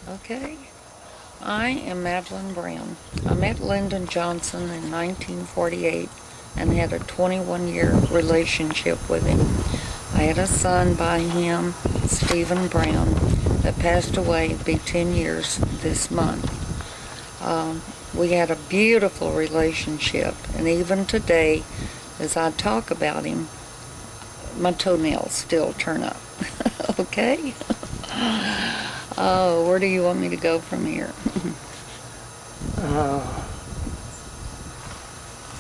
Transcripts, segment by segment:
Okay. I am Madeleine Brown. I met Lyndon Johnson in 1948 and had a 21-year relationship with him. I had a son by him, Stephen Brown, that passed away. It'll be 10 years this month. We had a beautiful relationship, and even today, as I talk about him, my toenails still turn up. Okay? Oh, where do you want me to go from here?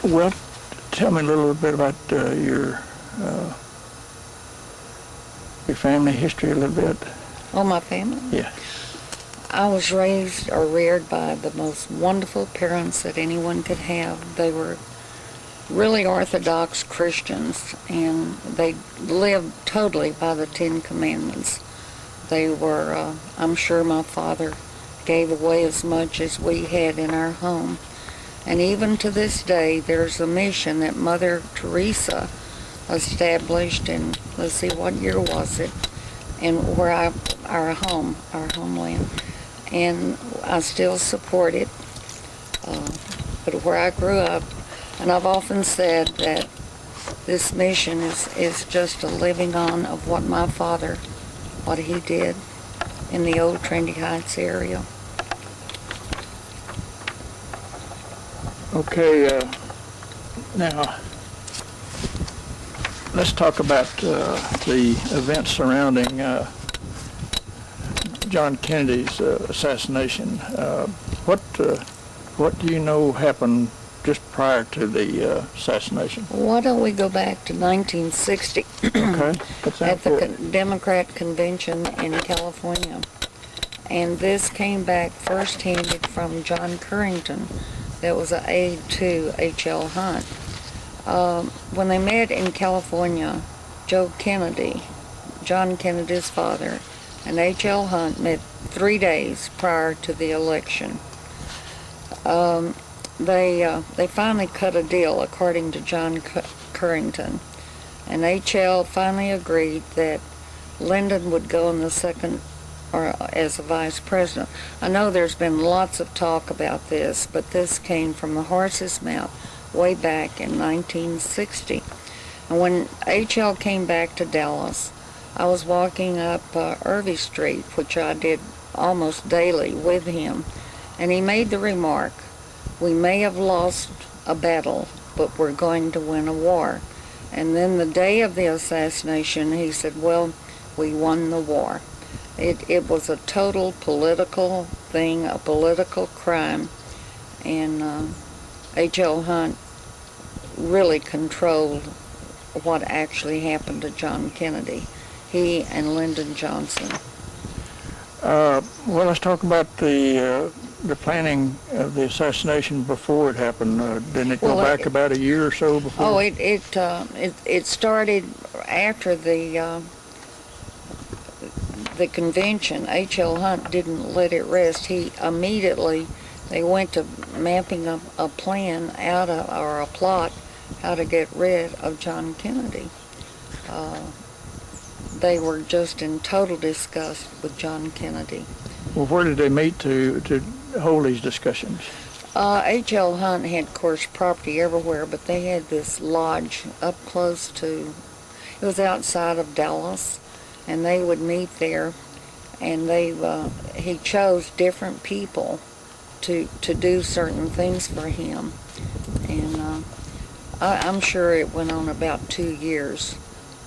Well, tell me a little bit about your family history a little bit. Oh, my family? Yeah. I was raised or reared by the most wonderful parents that anyone could have. They were really Orthodox Christians, and they lived totally by the Ten Commandments. They were, I'm sure my father gave away as much as we had in our home. And even to this day, there's a mission that Mother Teresa established in, let's see, what year was it? And where our homeland. And I still support it. But where I grew up, and I've often said that this mission is just a living on of what my father, what he did in the old Trinity Heights area. Okay, now let's talk about the events surrounding John Kennedy's assassination. What do you know happened just prior to the assassination? Why don't we go back to 1960 Okay, at the Democrat convention in California. And this came back first-handed from John Currington, that was an aide to H.L. Hunt. When they met in California, Joe Kennedy, John Kennedy's father, and H.L. Hunt met 3 days prior to the election. They finally cut a deal, according to John Currington, and H.L. finally agreed that Lyndon would go in the second, or as a vice president. I know there's been lots of talk about this, but this came from the horse's mouth way back in 1960. And when H.L. came back to Dallas, I was walking up Irving Street, which I did almost daily with him, and he made the remark, "We may have lost a battle, but we're going to win a war." And then the day of the assassination, he said, "Well, we won the war." It was a total political thing, a political crime, and H.L. Hunt really controlled what actually happened to John Kennedy, he and Lyndon Johnson. Well, let's talk about the planning of the assassination before it happened. Didn't it go back about a year or so before? Oh, it started after the convention. H.L. Hunt didn't let it rest. They went to mapping a plan out of, or a plot, how to get rid of John Kennedy. They were just in total disgust with John Kennedy. Well, where did they meet to hold these discussions? H.L. Hunt had, of course, property everywhere, but they had this lodge up close to, it was outside of Dallas, and they would meet there, and he chose different people to do certain things for him. And I'm sure it went on about 2 years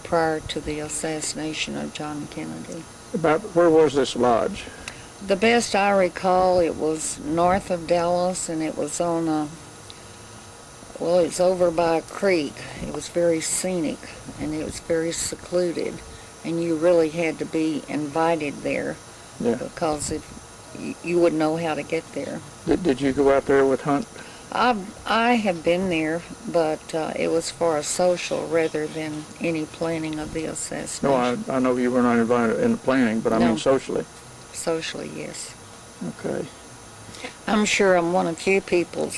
prior to the assassination of John Kennedy. About where was this lodge? The best I recall, it was north of Dallas, and it was on it's over by a creek. It was very scenic, and it was very secluded, and you really had to be invited there, because if you wouldn't know how to get there. Did you go out there with Hunt? I have been there, but it was for a social rather than any planning of the assassination. No, I know you were not invited in the planning, but I mean socially. Socially, yes. Okay. I'm sure I'm one of few people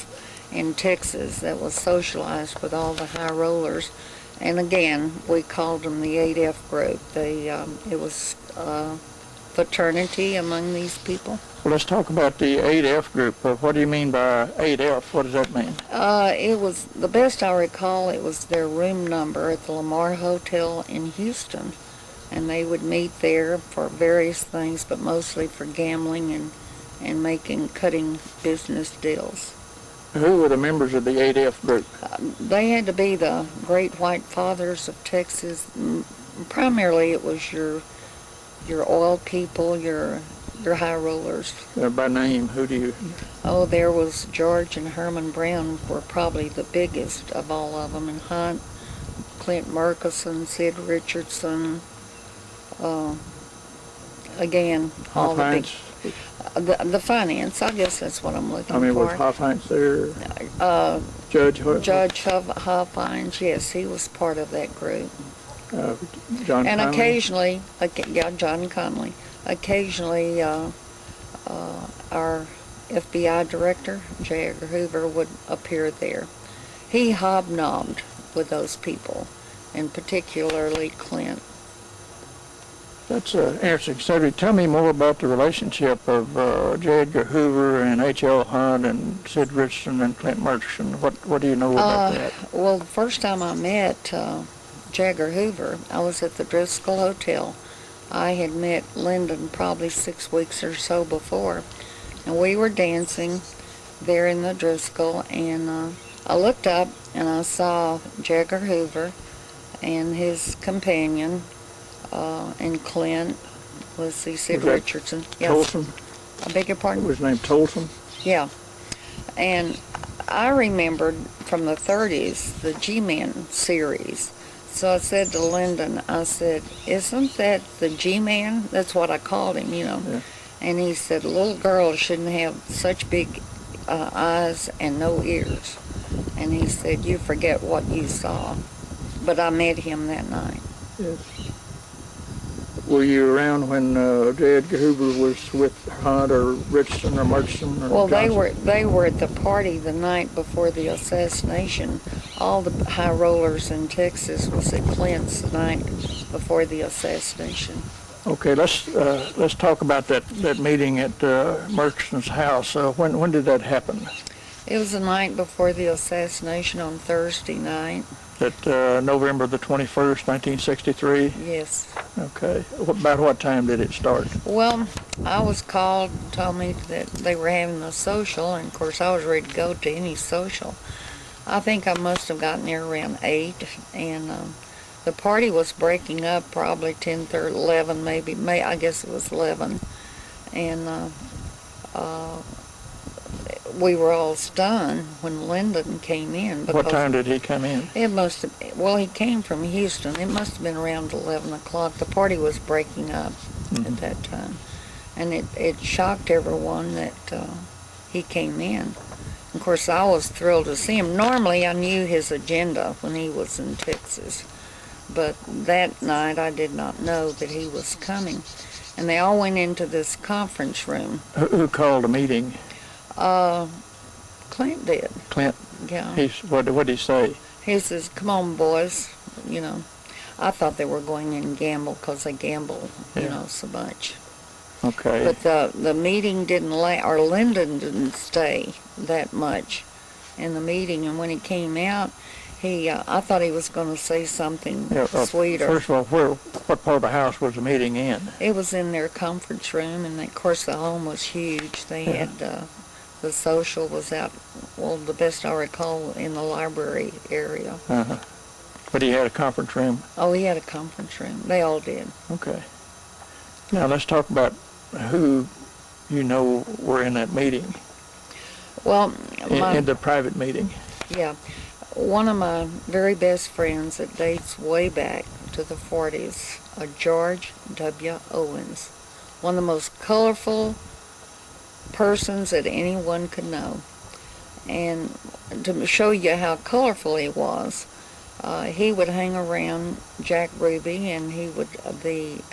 in Texas that was socialized with all the high rollers. And again, we called them the 8F group. It was fraternity among these people. Well, let's talk about the 8F group. What do you mean by 8F? What does that mean? It was, the best I recall, it was their room number at the Lamar Hotel in Houston. And they would meet there for various things, but mostly for gambling and cutting business deals. Who were the members of the 8F group? They had to be the Great White Fathers of Texas. Primarily it was your oil people, your high rollers. By name, who do you... Oh, there was George and Herman Brown were probably the biggest of all of them, and Hunt, Clint Murkison, Sid Richardson, again, all the big... The finance, I guess that's what I'm looking for. I mean, was Hoffheinz there? Judge Hoffheinz, yes, he was part of that group. John and Conley? Occasionally, John Conley. Occasionally, our FBI director, J. Edgar Hoover, would appear there. He hobnobbed with those people, and particularly Clint. That's an interesting subject. Tell me more about the relationship of J. Edgar Hoover and H.L. Hunt and Sid Richardson and Clint Murkison. What do you know about that? Well, the first time I met J. Edgar Hoover, I was at the Driscoll Hotel. I had met Lyndon probably 6 weeks or so before, and we were dancing there in the Driscoll, and I looked up and I saw J. Edgar Hoover and his companion, and Clint, let's see, Sid Richardson. Yes. Tolson? I beg your pardon? Was his name Tolson? Yeah. And I remembered from the 30s, the G-Men series. So I said to Lyndon, I said, isn't that the G-Man? That's what I called him, you know. Yeah. And he said, little girls shouldn't have such big eyes and no ears. And he said, you forget what you saw. But I met him that night. Yes. Were you around when J. Edgar Hoover was with Hunt or Richardson or Murchison or Well, Johnson? they were at the party the night before the assassination. All the high rollers in Texas was at Clint's the night before the assassination. Okay, let's talk about that meeting at Murchison's house. When did that happen? It was the night before the assassination on Thursday night. At November the 21st, 1963? Yes. Okay. About what time did it start? Well, I was called, told me that they were having a social, and of course I was ready to go to any social. I think I must have gotten there around 8, and the party was breaking up probably 10:30, 11 maybe. I guess it was 11. And we were all stunned when Lyndon came in. What time did he come in? It must have, well, he came from Houston. It must have been around 11 o'clock. The party was breaking up at that time. And it shocked everyone that he came in. Of course, I was thrilled to see him. Normally, I knew his agenda when he was in Texas. But that night, I did not know that he was coming. And they all went into this conference room. Who called a meeting? Clint did. Clint? Yeah. What did he say? He says, come on, boys, you know. I thought they were going in and gamble because they gamble, you know, so much. Okay. But the meeting didn't or Lyndon didn't stay that much in the meeting. And when he came out, I thought he was going to say something sweeter. First of all, what part of the house was the meeting in? It was in their conference room, and of course the home was huge. They had, the social was out, well, the best I recall, in the library area. Uh-huh. But he had a conference room? Oh, he had a conference room. They all did. Okay. Now let's talk about who you know were in that meeting. Well, in the private meeting. Yeah. One of my very best friends that dates way back to the 40s, George W. Owens. One of the most colorful persons that anyone could know. And to show you how colorful he was, he would hang around Jack Ruby, and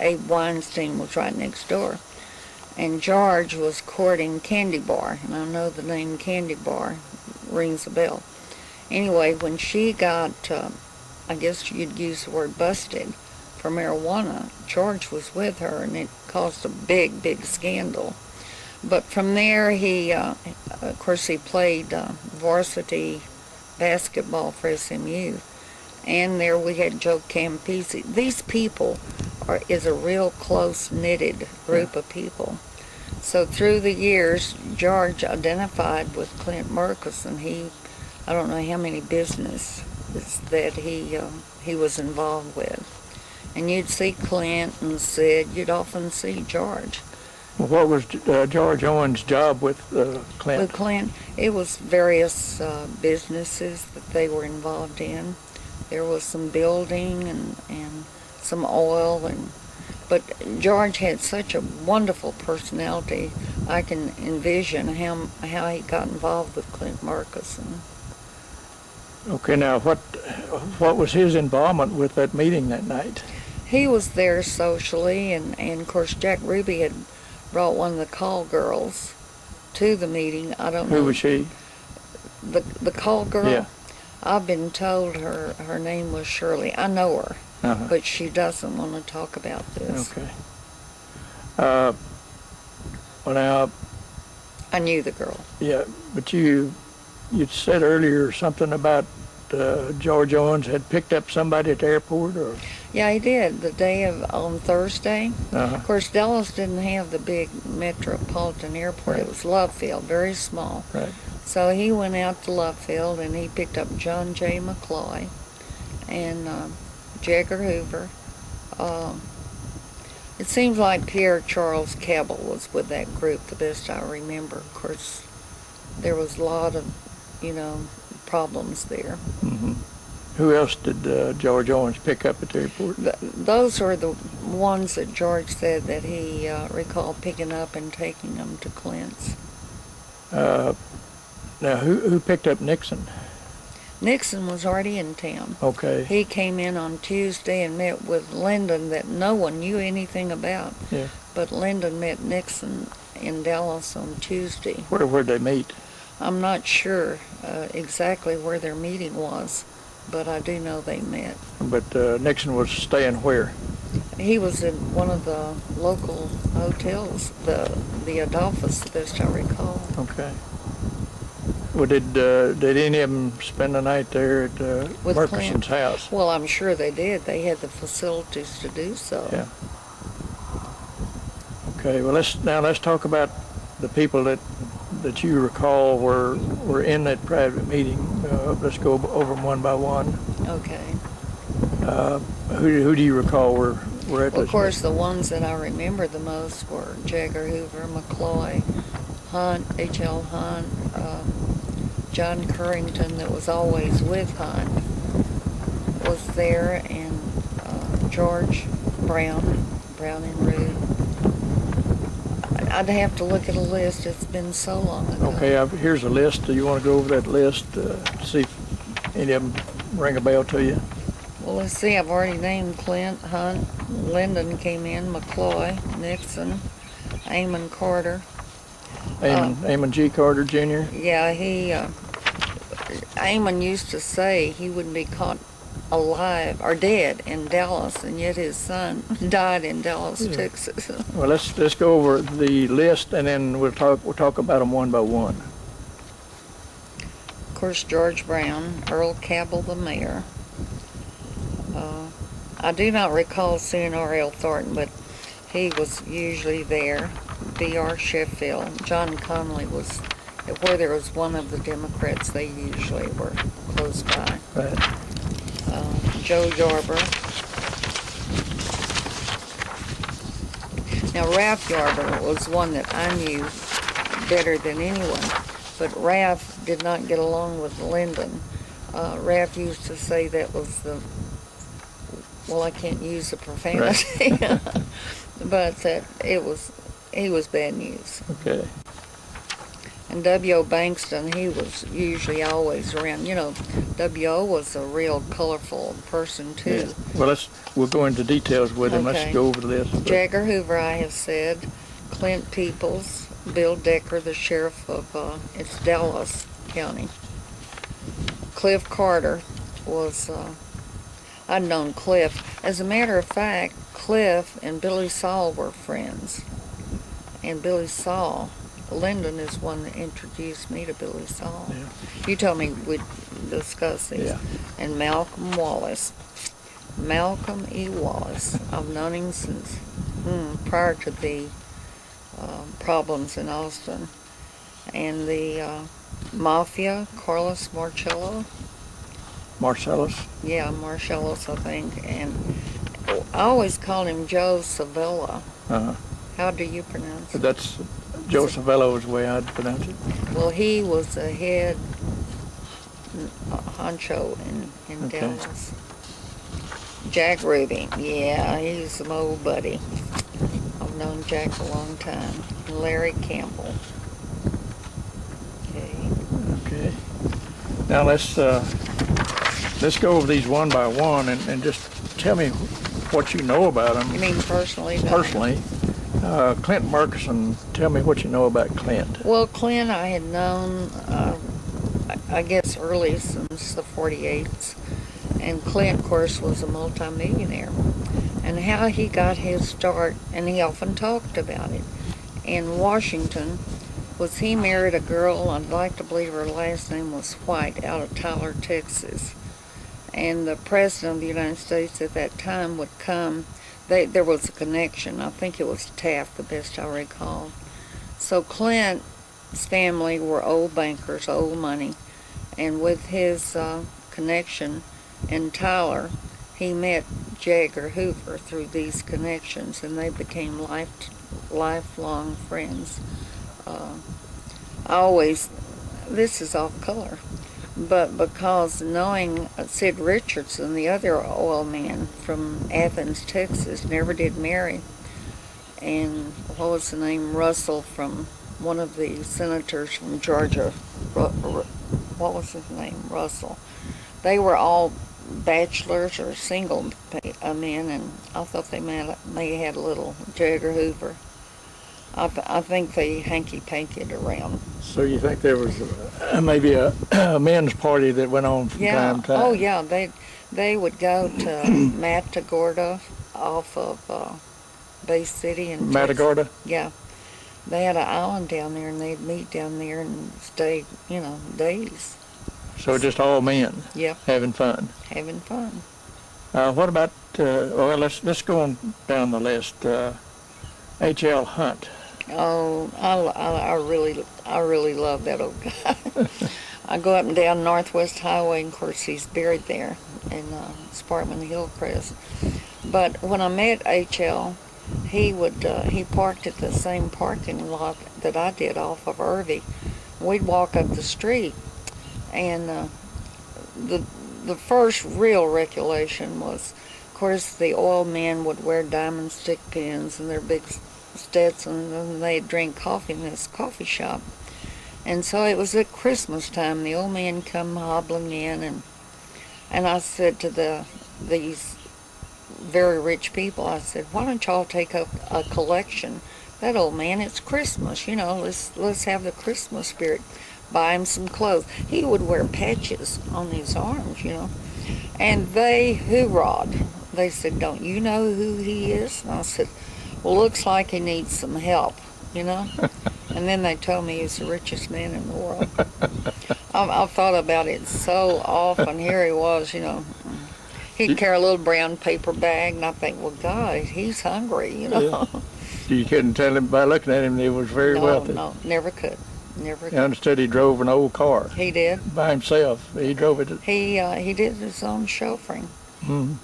Abe Weinstein was right next door. And George was courting Candy Bar, and I know the name Candy Bar rings a bell. Anyway, when she got, I guess you'd use the word busted, for marijuana. George was with her, and it caused a big, big scandal. But from there, he, of course, he played varsity basketball for SMU. And there we had Joe Campisi. These people is a real close-knitted group of people. So through the years, George identified with Clint Murkison. I don't know how many businesses that he was involved with. And you'd see Clint and Sid. You'd often see George. Well, what was George Owens' job with Clint? With Clint, it was various businesses that they were involved in. There was some building and some oil, but George had such a wonderful personality. I can envision how he got involved with Clint Murkison. Okay, now what was his involvement with that meeting that night? He was there socially, and of course Jack Ruby had brought one of the call girls to the meeting. I don't know. Who was she? The call girl? Yeah. I've been told her name was Shirley. I know her, but she doesn't want to talk about this. Okay. Well, now. I knew the girl. Yeah, but you'd said earlier something about George Owens had picked up somebody at the airport, or? Yeah, he did. On Thursday. Of course, Dallas didn't have the big metropolitan airport. Right. It was Love Field, very small. Right. So he went out to Love Field and he picked up John J. McCloy and Jagger Hoover. It seems like Pierre Charles Cabell was with that group, the best I remember. Of course, there was a lot of, problems there. Mm-hmm. Who else did George Owens pick up at the airport? Those are the ones that George said that he recalled picking up and taking them to Clint's. Now, who picked up Nixon? Nixon was already in town. Okay. He came in on Tuesday and met with Lyndon that no one knew anything about. Yeah. But Lyndon met Nixon in Dallas on Tuesday. Where'd they meet? I'm not sure exactly where their meeting was, but I do know they met. But Nixon was staying where? He was in one of the local hotels, the Adolphus, the best I recall. Okay. Well, did any of them spend the night there at Murkison's house? Well, I'm sure they did. They had the facilities to do so. Yeah. Okay. Well, let's talk about the people that you recall were in that private meeting. Let's go over them one by one. Okay. Who do you recall were at this? Of course, the ones that I remember the most were Jagger Hoover, McCloy, Hunt, H.L. Hunt, John Currington, that was always with Hunt, was there, and George Brown and Rude. I'd have to look at a list. It's been so long ago. Okay, here's a list. Do you want to go over that list, see if any of them ring a bell to you? Well, let's see. I've already named Clint, Hunt, Lyndon came in, McCloy, Nixon, Amon Carter. Amon G. Carter, Jr.? Yeah, Amon used to say he wouldn't be caught alive or dead in Dallas, and yet his son died in Dallas, Texas. Well, let's go over the list, and then we'll talk about them one by one. Of course, George Brown, Earl Cabell, the mayor. I do not recall seeing R.L. Thornton, but he was usually there. B.R. Sheffield, John Conley was, where there was one of the Democrats, they usually were close by. Right. Joe Yarber. Now, Ralph Yarber was one that I knew better than anyone, but Ralph did not get along with Lyndon. Ralph used to say that was well, I can't use the profanity, right. But that he was bad news. Okay. And W.O. Bankston, he was usually always around. W.O. was a real colorful person, too. Yeah. Well, we'll go into details with him. Okay. Let's go over the list. Jagger Hoover, I have said. Clint Peoples, Bill Decker, the sheriff of it's Dallas County. Cliff Carter was, I'd known Cliff. As a matter of fact, Cliff and Billy Saul were friends. And Billy Saul, Lyndon is one that introduced me to Billy Saul. Yeah. You told me we'd discuss these. Yeah. And Malcolm Wallace. Malcolm E. Wallace. I've known him since prior to the problems in Austin. And the Mafia, Carlos Marcello. Marcellus. Yeah, Marcellus, I think. And I always called him Joe Savella. Uh-huh. How do you pronounce it? That's Joe Savello is the way I'd pronounce it. Well, he was the head honcho in Okay. Dallas. Jack Ruby, yeah, he's my old buddy. I've known Jack a long time. And Larry Campbell. Okay. Okay. Now let's go over these one by one and just tell me what you know about them. You mean personally? No. Personally. Clint Murkison, tell me what you know about Clint. Well, Clint I had known, I guess, early since the 48s. And Clint, of course, was a multimillionaire. And how he got his start, and he often talked about it, in Washington, was he married a girl, I'd like to believe her last name was White, out of Tyler, Texas. And the President of the United States at that time would come. There was a connection. I think it was Taft, the best I recall. So Clint's family were old bankers, old money. And with his connection in Tyler, he met J. Edgar Hoover through these connections, and they became lifelong friends. This is off color, but because knowing Sid Richardson, the other oil man from Athens, Texas, never did marry, and what was the name, Russell, from one of the senators from Georgia, what was his name, Russell, they were all bachelors or single men, and I thought they may have had a little J. Edgar Hoover. I think they hanky-pankied around. So you think there was maybe a men's party that went on from time to time? Oh yeah, they would go to Matagorda off of Bay City and Matagorda? Yeah, they had an island down there, and they'd meet down there and stay, days. So just all men? Yep. Having fun? Having fun. What about? Well, let's go on down the list. H.L. Hunt. Oh, I really love that old guy. I go up and down Northwest Highway, and of course he's buried there in Sparkman Hillcrest. But when I met H.L., he parked at the same parking lot that I did off of Irving. We'd walk up the street, and the first real recollection was, of course, the oil men would wear diamond stick pins and their big Stetsons, and they'd drink coffee in this coffee shop. And so it was at Christmas time. The old man come hobbling in, and I said to these very rich people, I said, why don't y'all take up a collection? That old man, it's Christmas, let's have the Christmas spirit. Buy him some clothes. He would wear patches on his arms, And they hoorah'd. They said, don't you know who he is? And I said, well, looks like he needs some help, And then they told me he's the richest man in the world. I've thought about it so often. Here he was, He'd carry a little brown paper bag, and I think, well, God, he's hungry, Yeah. You couldn't tell him by looking at him that he was very wealthy. No, never could. Never could. I understood he drove an old car. He did. By himself. He drove it. He did his own chauffeuring. Mm-hmm.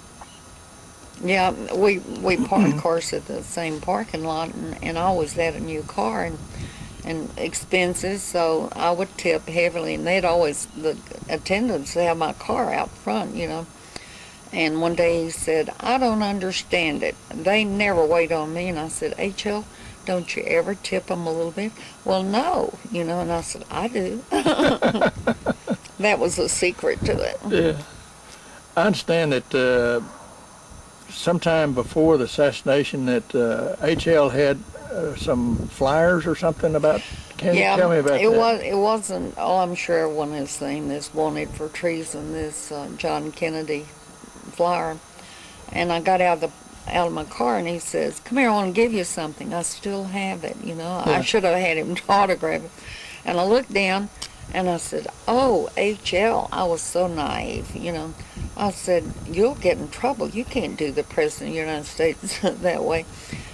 Yeah, we parked, of course, at the same parking lot, and I always had a new car and expenses, so I would tip heavily, and the attendants have my car out front, And one day he said, I don't understand it. They never wait on me, and I said, H.L., don't you ever tip them a little bit? Well, no, and I said, I do. That was the secret to it. Yeah. I understand that sometime before the assassination that H.L. had some flyers or something about. Can you tell me about that? It wasn't. Oh, I'm sure everyone has seen this wanted for treason. This John Kennedy flyer. And I got out of my car, and he says, "Come here, I want to give you something." I still have it, you know. Yeah. I should have had him autograph it. And I looked down, and I said, "Oh, HL." I was so naive, you know. I said, "You'll get in trouble. You can't do the President of the United States that way."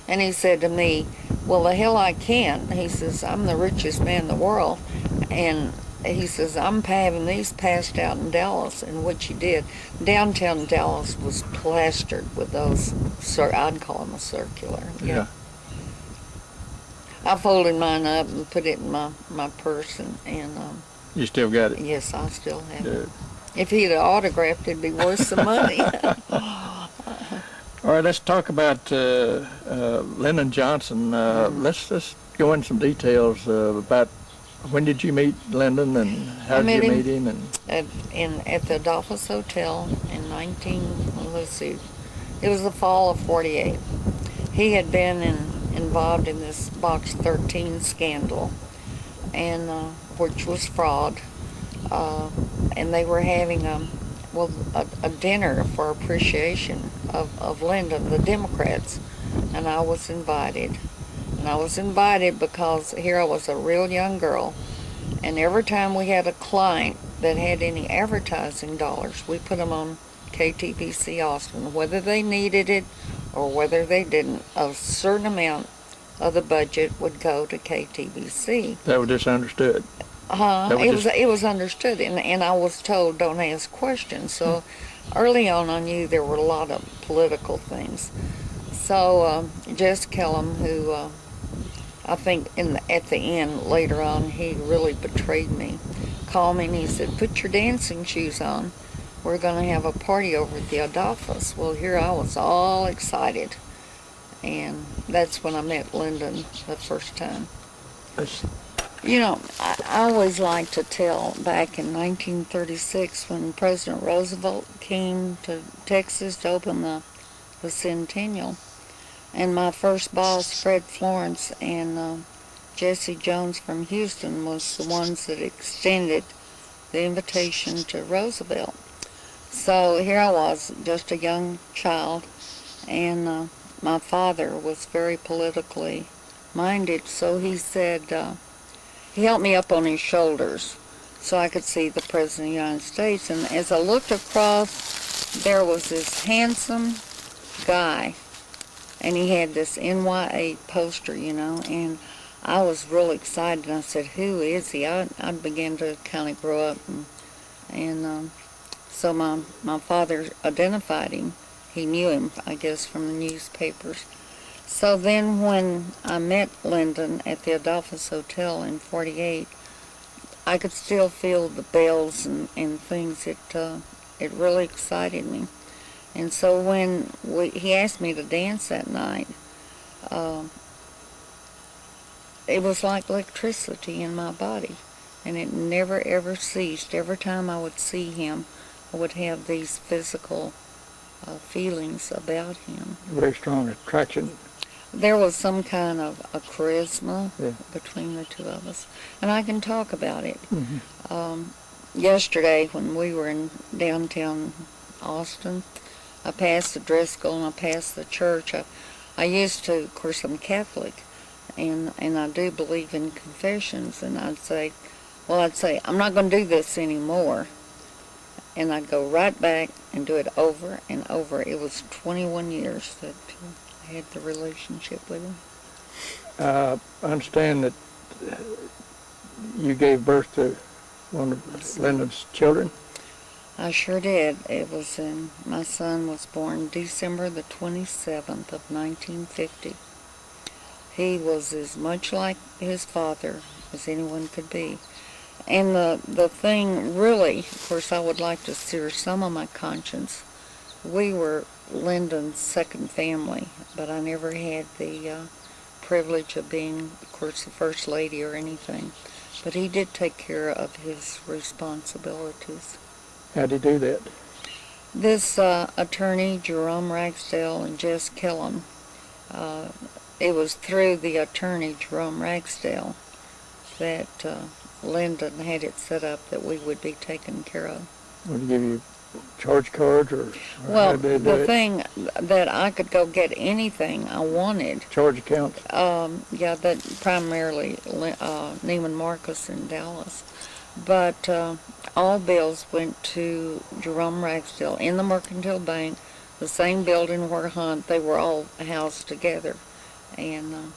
And he said to me, "Well, the hell I can." He says, "I'm the richest man in the world." And he says, "I'm having these passed out in Dallas," and which he did. Downtown Dallas was plastered with those, I'd call them a circular. Yeah. I folded mine up and put it in my purse, and You still got it? yes, I still have Good. it. If he'd have autographed it, it'd be worth some money. All right, let's talk about Lyndon Johnson. Let's just go into some details about when did you meet Lyndon, and how did you meet him? And at the Adolphus Hotel in it was the fall of '48. He had been involved in this Box 13 scandal, and which was fraud. And they were having a dinner for appreciation of Lyndon, the Democrats, and I was invited. And I was invited because here I was, a real young girl, and every time we had a client that had any advertising dollars, we put them on KTBC Austin, whether they needed it or whether they didn't. A certain amount of the budget would go to KTBC. That was just understood. It was understood, and I was told don't ask questions. So early on, I knew there were a lot of political things. So Jess Kellum, who I think at the end later on he really betrayed me, called me and he said, "Put your dancing shoes on. We're going to have a party over at the Adolphus." Well, here I was all excited, and that's when I met Lyndon the first time. You know, I always like to tell back in 1936 when President Roosevelt came to Texas to open the Centennial, and my first boss, Fred Florence, and Jesse Jones from Houston was the ones that extended the invitation to Roosevelt. So here I was, just a young child, and my father was very politically minded, so he said, he helped me up on his shoulders so I could see the President of the United States. And as I looked across, there was this handsome guy, and he had this NYA poster, you know, and I was real excited. And I said, "Who is he?" I began to kind of grow up, and so my father identified him. He knew him, I guess, from the newspapers. So then when I met Lyndon at the Adolphus Hotel in '48, I could still feel the bells and things. It really excited me. And so when he asked me to dance that night, it was like electricity in my body, and it never ever ceased. Every time I would see him, I would have these physical feelings about him. Very strong attraction. There was some kind of a charisma between the two of us, and I can talk about it. Yesterday, when we were in downtown Austin, I passed the dress school and I passed the church. I used to, of course, I'm Catholic, and I do believe in confessions, and I'd say, "I'm not going to do this anymore." And I'd go right back and do it over and over. It was 21 years that I had the relationship with him. I understand that you gave birth to one of Lyndon's children. I sure did. My son was born December the 27th of 1950. He was as much like his father as anyone could be. And the thing really, of course, I would like to sear some of my conscience. We were Lyndon's second family, but I never had the privilege of being, of course, the first lady or anything. But he did take care of his responsibilities. How did he do that? This attorney, Jerome Ragsdale and Jess Kellum, it was through the attorney, Jerome Ragsdale, that Lyndon had it set up that we would be taken care of. Would he give you charge cards or Well, how did they do the it? thing that I could go get anything I wanted. Charge accounts? Yeah, that primarily Neiman Marcus in Dallas. But all bills went to Jerome Ragsdale in the Mercantile Bank, the same building where Hunt. They were all housed together, and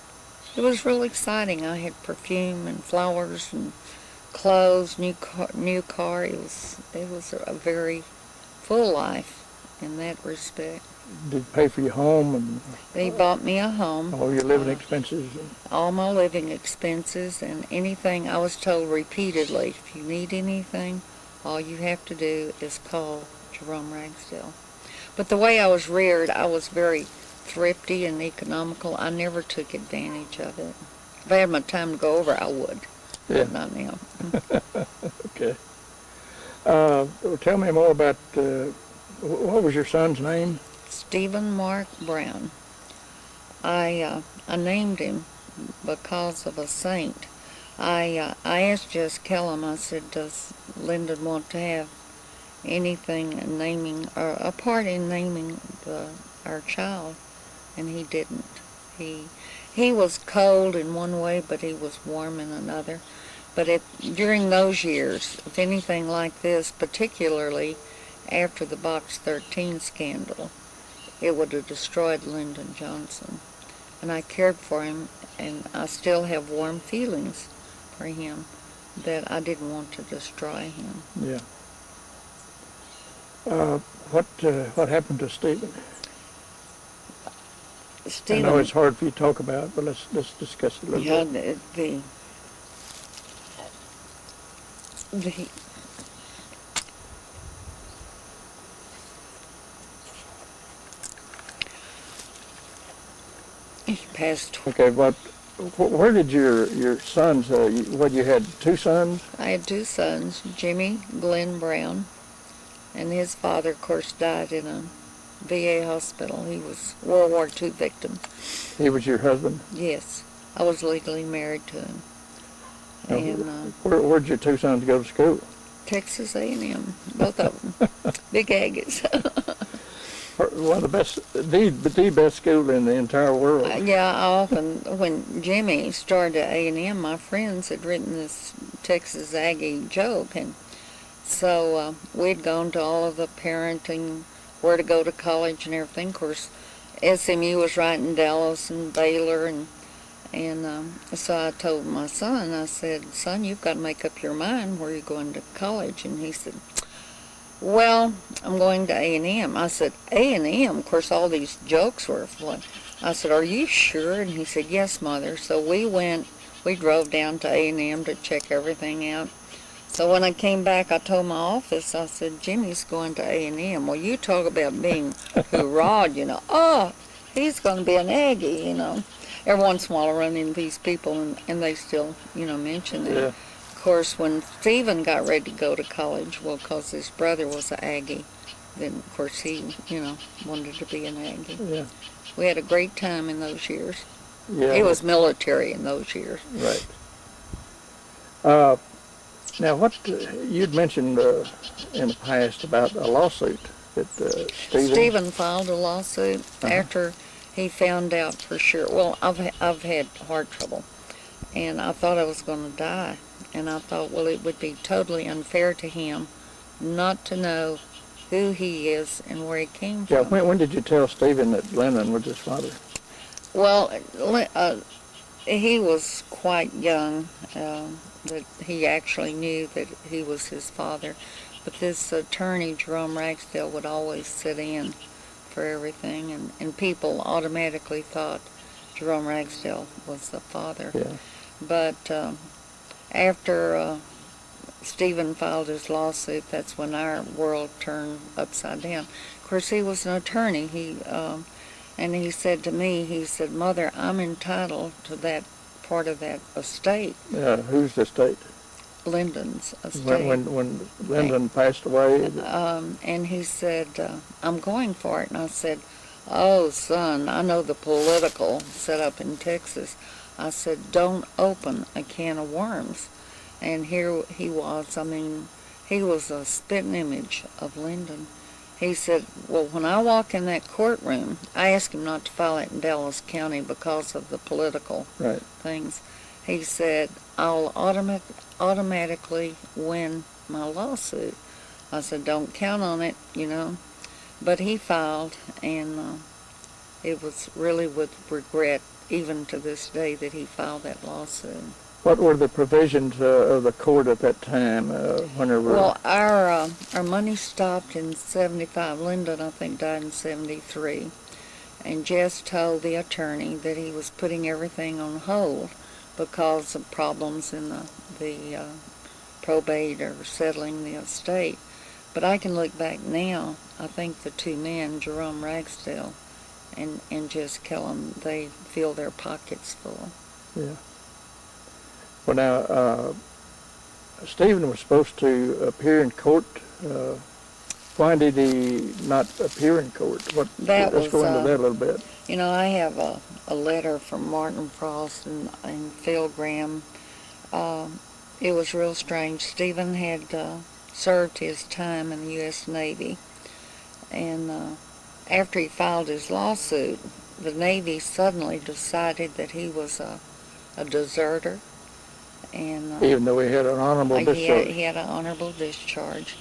it was real exciting. I had perfume and flowers and clothes, new car. It was a very full life in that respect. Did you pay for your home and They bought me a home. all your living expenses? All my living expenses and anything. I was told repeatedly, if you need anything, all you have to do is call Jerome Ragsdale. But the way I was reared, I was very thrifty and economical. I never took advantage of it. If I had my time to go over, I would. Yeah. But not now. Okay. Tell me more about, what was your son's name? Stephen Mark Brown. I named him because of a saint. I asked Jess Kellum, I said, does Lyndon want to have anything in naming, or a part in naming our child? And he didn't. He was cold in one way, but he was warm in another. But during those years, if anything like this, particularly after the Box 13 scandal, it would have destroyed Lyndon Johnson. And I cared for him, and I still have warm feelings for him, that I didn't want to destroy him. Yeah. What happened to Stephen? I know it's hard for you to talk about, but let's discuss it a little bit. He passed. Okay, but where did your sons, you had two sons? I had two sons, Jimmy Glenn Brown, and his father, of course, died in a VA hospital. He was a World War II victim. He was your husband? Yes. I was legally married to him. Now, And where'd your two sons go to school? Texas A&M, both of them. Big Aggies. One of the best, the best school in the entire world. Yeah, I often, when Jimmy started at A&M, my friends had written this Texas Aggie joke, and so we'd gone to all of the parenting, where to go to college and everything. Of course, SMU was right in Dallas and Baylor, and so I told my son, I said, son, you've got to make up your mind where you're going to college. And he said, well, I'm going to A&M. I said, A&M? Of course, all these jokes were fun. I said, are you sure? And he said, yes, Mother. So we drove down to A&M to check everything out. So when I came back, I told my office, I said, Jimmy's going to A&M. Well, you talk about being hoorah'd, oh, he's going to be an Aggie, Every once in a while I run into these people, and they still, mention that. Yeah. Of course, when Stephen got ready to go to college, well, because his brother was an Aggie, then, of course, he, wanted to be an Aggie. Yeah. We had a great time in those years. Yeah. He was military in those years. Right. Now, what you'd mentioned in the past about a lawsuit that Stephen filed a lawsuit after he found out for sure. Well, I've had heart trouble, and I thought I was going to die. And I thought, well, it would be totally unfair to him not to know who he is and where he came from. Yeah, when did you tell Stephen that Lyndon was his father? Well, he was quite young that he actually knew that he was his father. But this attorney, Jerome Ragsdale, would always sit in for everything, and people automatically thought Jerome Ragsdale was the father. Yeah. But after Stephen filed his lawsuit, that's when our world turned upside down. Of course, he was an attorney. And he said to me, he said, Mother, I'm entitled to that part of that estate. Yeah, whose estate? Lyndon's estate. When Lyndon passed away? And he said, I'm going for it. And I said, oh, son, I know the political setup in Texas. I said, don't open a can of worms. And here he was. I mean, he was a spitting image of Lyndon. He said, well, when I walk in that courtroom, I asked him not to file it in Dallas County because of the political things. He said, I'll automatically win my lawsuit. I said, don't count on it, you know. But he filed, and it was really with regret, even to this day, that he filed that lawsuit. What were the provisions of the court at that time? Well, our money stopped in 75. Lyndon, I think, died in 73. And Jess told the attorney that he was putting everything on hold because of problems in the probate or settling the estate. But I can look back now. I think the two men, Jerome Ragsdale and Jess Kellum, they feel their pockets full. Yeah. Well, now, Stephen was supposed to appear in court. Why did he not appear in court? Let's go into that a little bit. You know, I have a letter from Martin Frost and Phil Graham. It was real strange. Stephen had served his time in the U.S. Navy, and after he filed his lawsuit, the Navy suddenly decided that he was a deserter. And even though he had an honorable discharge. He had an honorable discharge.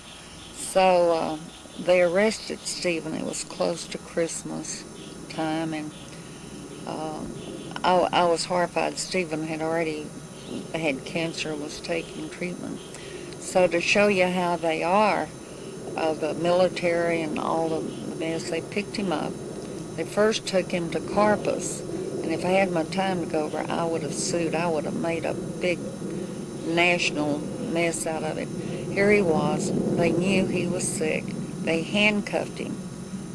So they arrested Stephen. It was close to Christmas time, and I was horrified. Stephen had already had cancer and was taking treatment. So to show you how they are, the military and all the mess, they picked him up. They first took him to Corpus, and if I had my time to go over, I would have sued. I would have made a big national mess out of it. Here he was. They knew he was sick. They handcuffed him,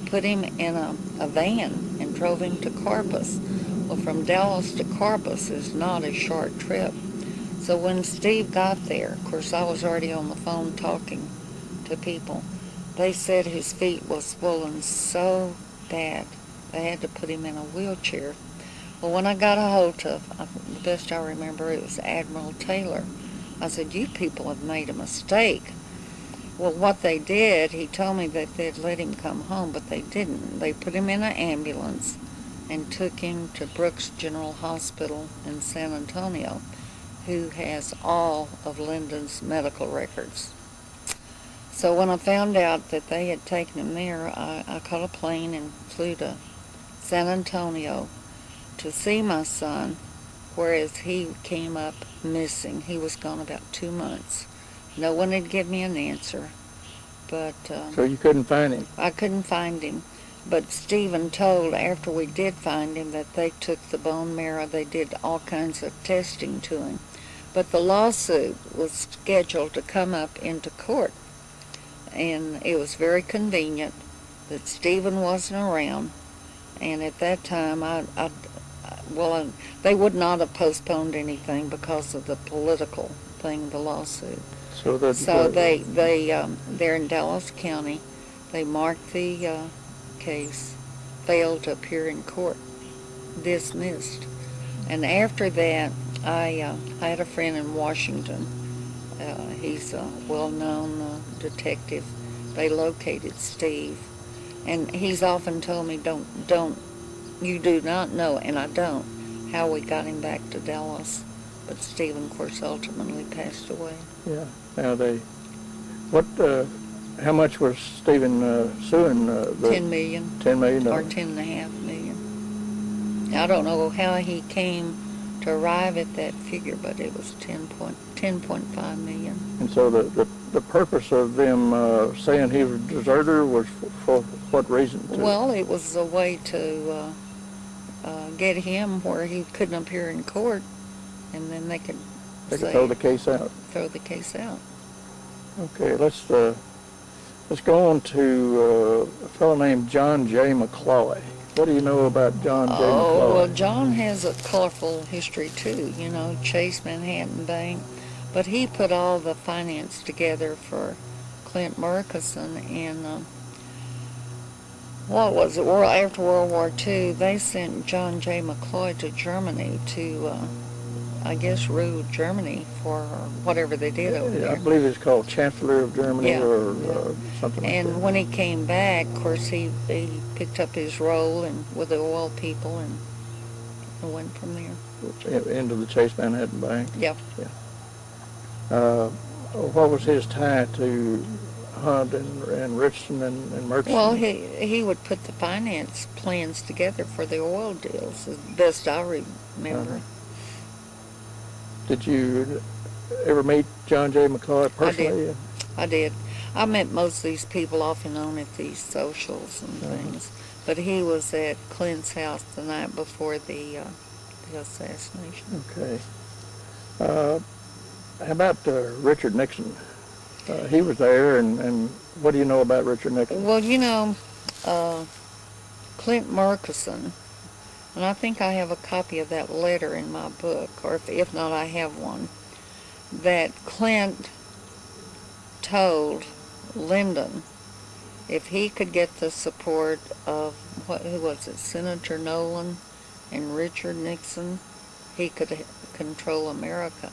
put him in a van, and drove him to Corpus. Well, from Dallas to Corpus is not a short trip. So when Steve got there, of course, I was already on the phone talking to people. They said his feet was swollen so bad they had to put him in a wheelchair. Well, when I got a hold of, the best I remember, it was Admiral Taylor. I said, you people have made a mistake. Well, what they did, he told me that they'd let him come home, but they didn't. They put him in an ambulance and took him to Brooks General Hospital in San Antonio, who has all of Lyndon's medical records. So when I found out that they had taken him there, I caught a plane and flew to San Antonio to see my son, whereas he came up missing. He was gone about 2 months. No one had given me an answer, but... so you couldn't find him? I couldn't find him, but Stephen told, after we did find him, that they took the bone marrow, they did all kinds of testing to him. But the lawsuit was scheduled to come up into court, and it was very convenient that Stephen wasn't around, and at that time, they would not have postponed anything because of the political thing, the lawsuit. So they're in Dallas County. They marked the case, failed to appear in court, dismissed. And after that, I had a friend in Washington. He's a well-known detective. They located Steve, and he's often told me, you do not know, and I don't, how we got him back to Dallas. But Stephen, of course, ultimately passed away. Yeah. Now how much was Stephen suing? $10 million. $10 million. Or $10.5 million. I don't know how he came to arrive at that figure, but it was $10.5 million. And so the purpose of them saying he was a deserter was for what reason? Well, it was a way to get him where he couldn't appear in court, and then they could throw the case out. Throw the case out. Okay, let's go on to a fellow named John J. McCloy. What do you know about John J. McCloy? Oh, well, John has a colorful history too. You know, Chase Manhattan Bank, but he put all the finance together for Clint Murchison, and what was it? After World War II, they sent John J. McCloy to Germany to I guess, ruled Germany for whatever they did over there. I believe it's called Chancellor of Germany, Yeah, or yeah. something like that. And when he came back, of course, he picked up his role and with the oil people and went from there. Into the Chase Manhattan Bank. Yeah. What was his tie to Hunt and Richardson and Murchison? Well, he would put the finance plans together for the oil deals, as best I remember. Did you ever meet John J. McCoy personally? I did. I met most of these people off and on at these socials and things. But he was at Clint's house the night before the assassination. Okay. How about Richard Nixon? He was there, and what do you know about Richard Nixon? Well, you know, Clint Murchison, and I think I have a copy of that letter in my book, or if not, I have one, that Clint told Lyndon if he could get the support of, who was it, Senator Nolan and Richard Nixon, he could control America.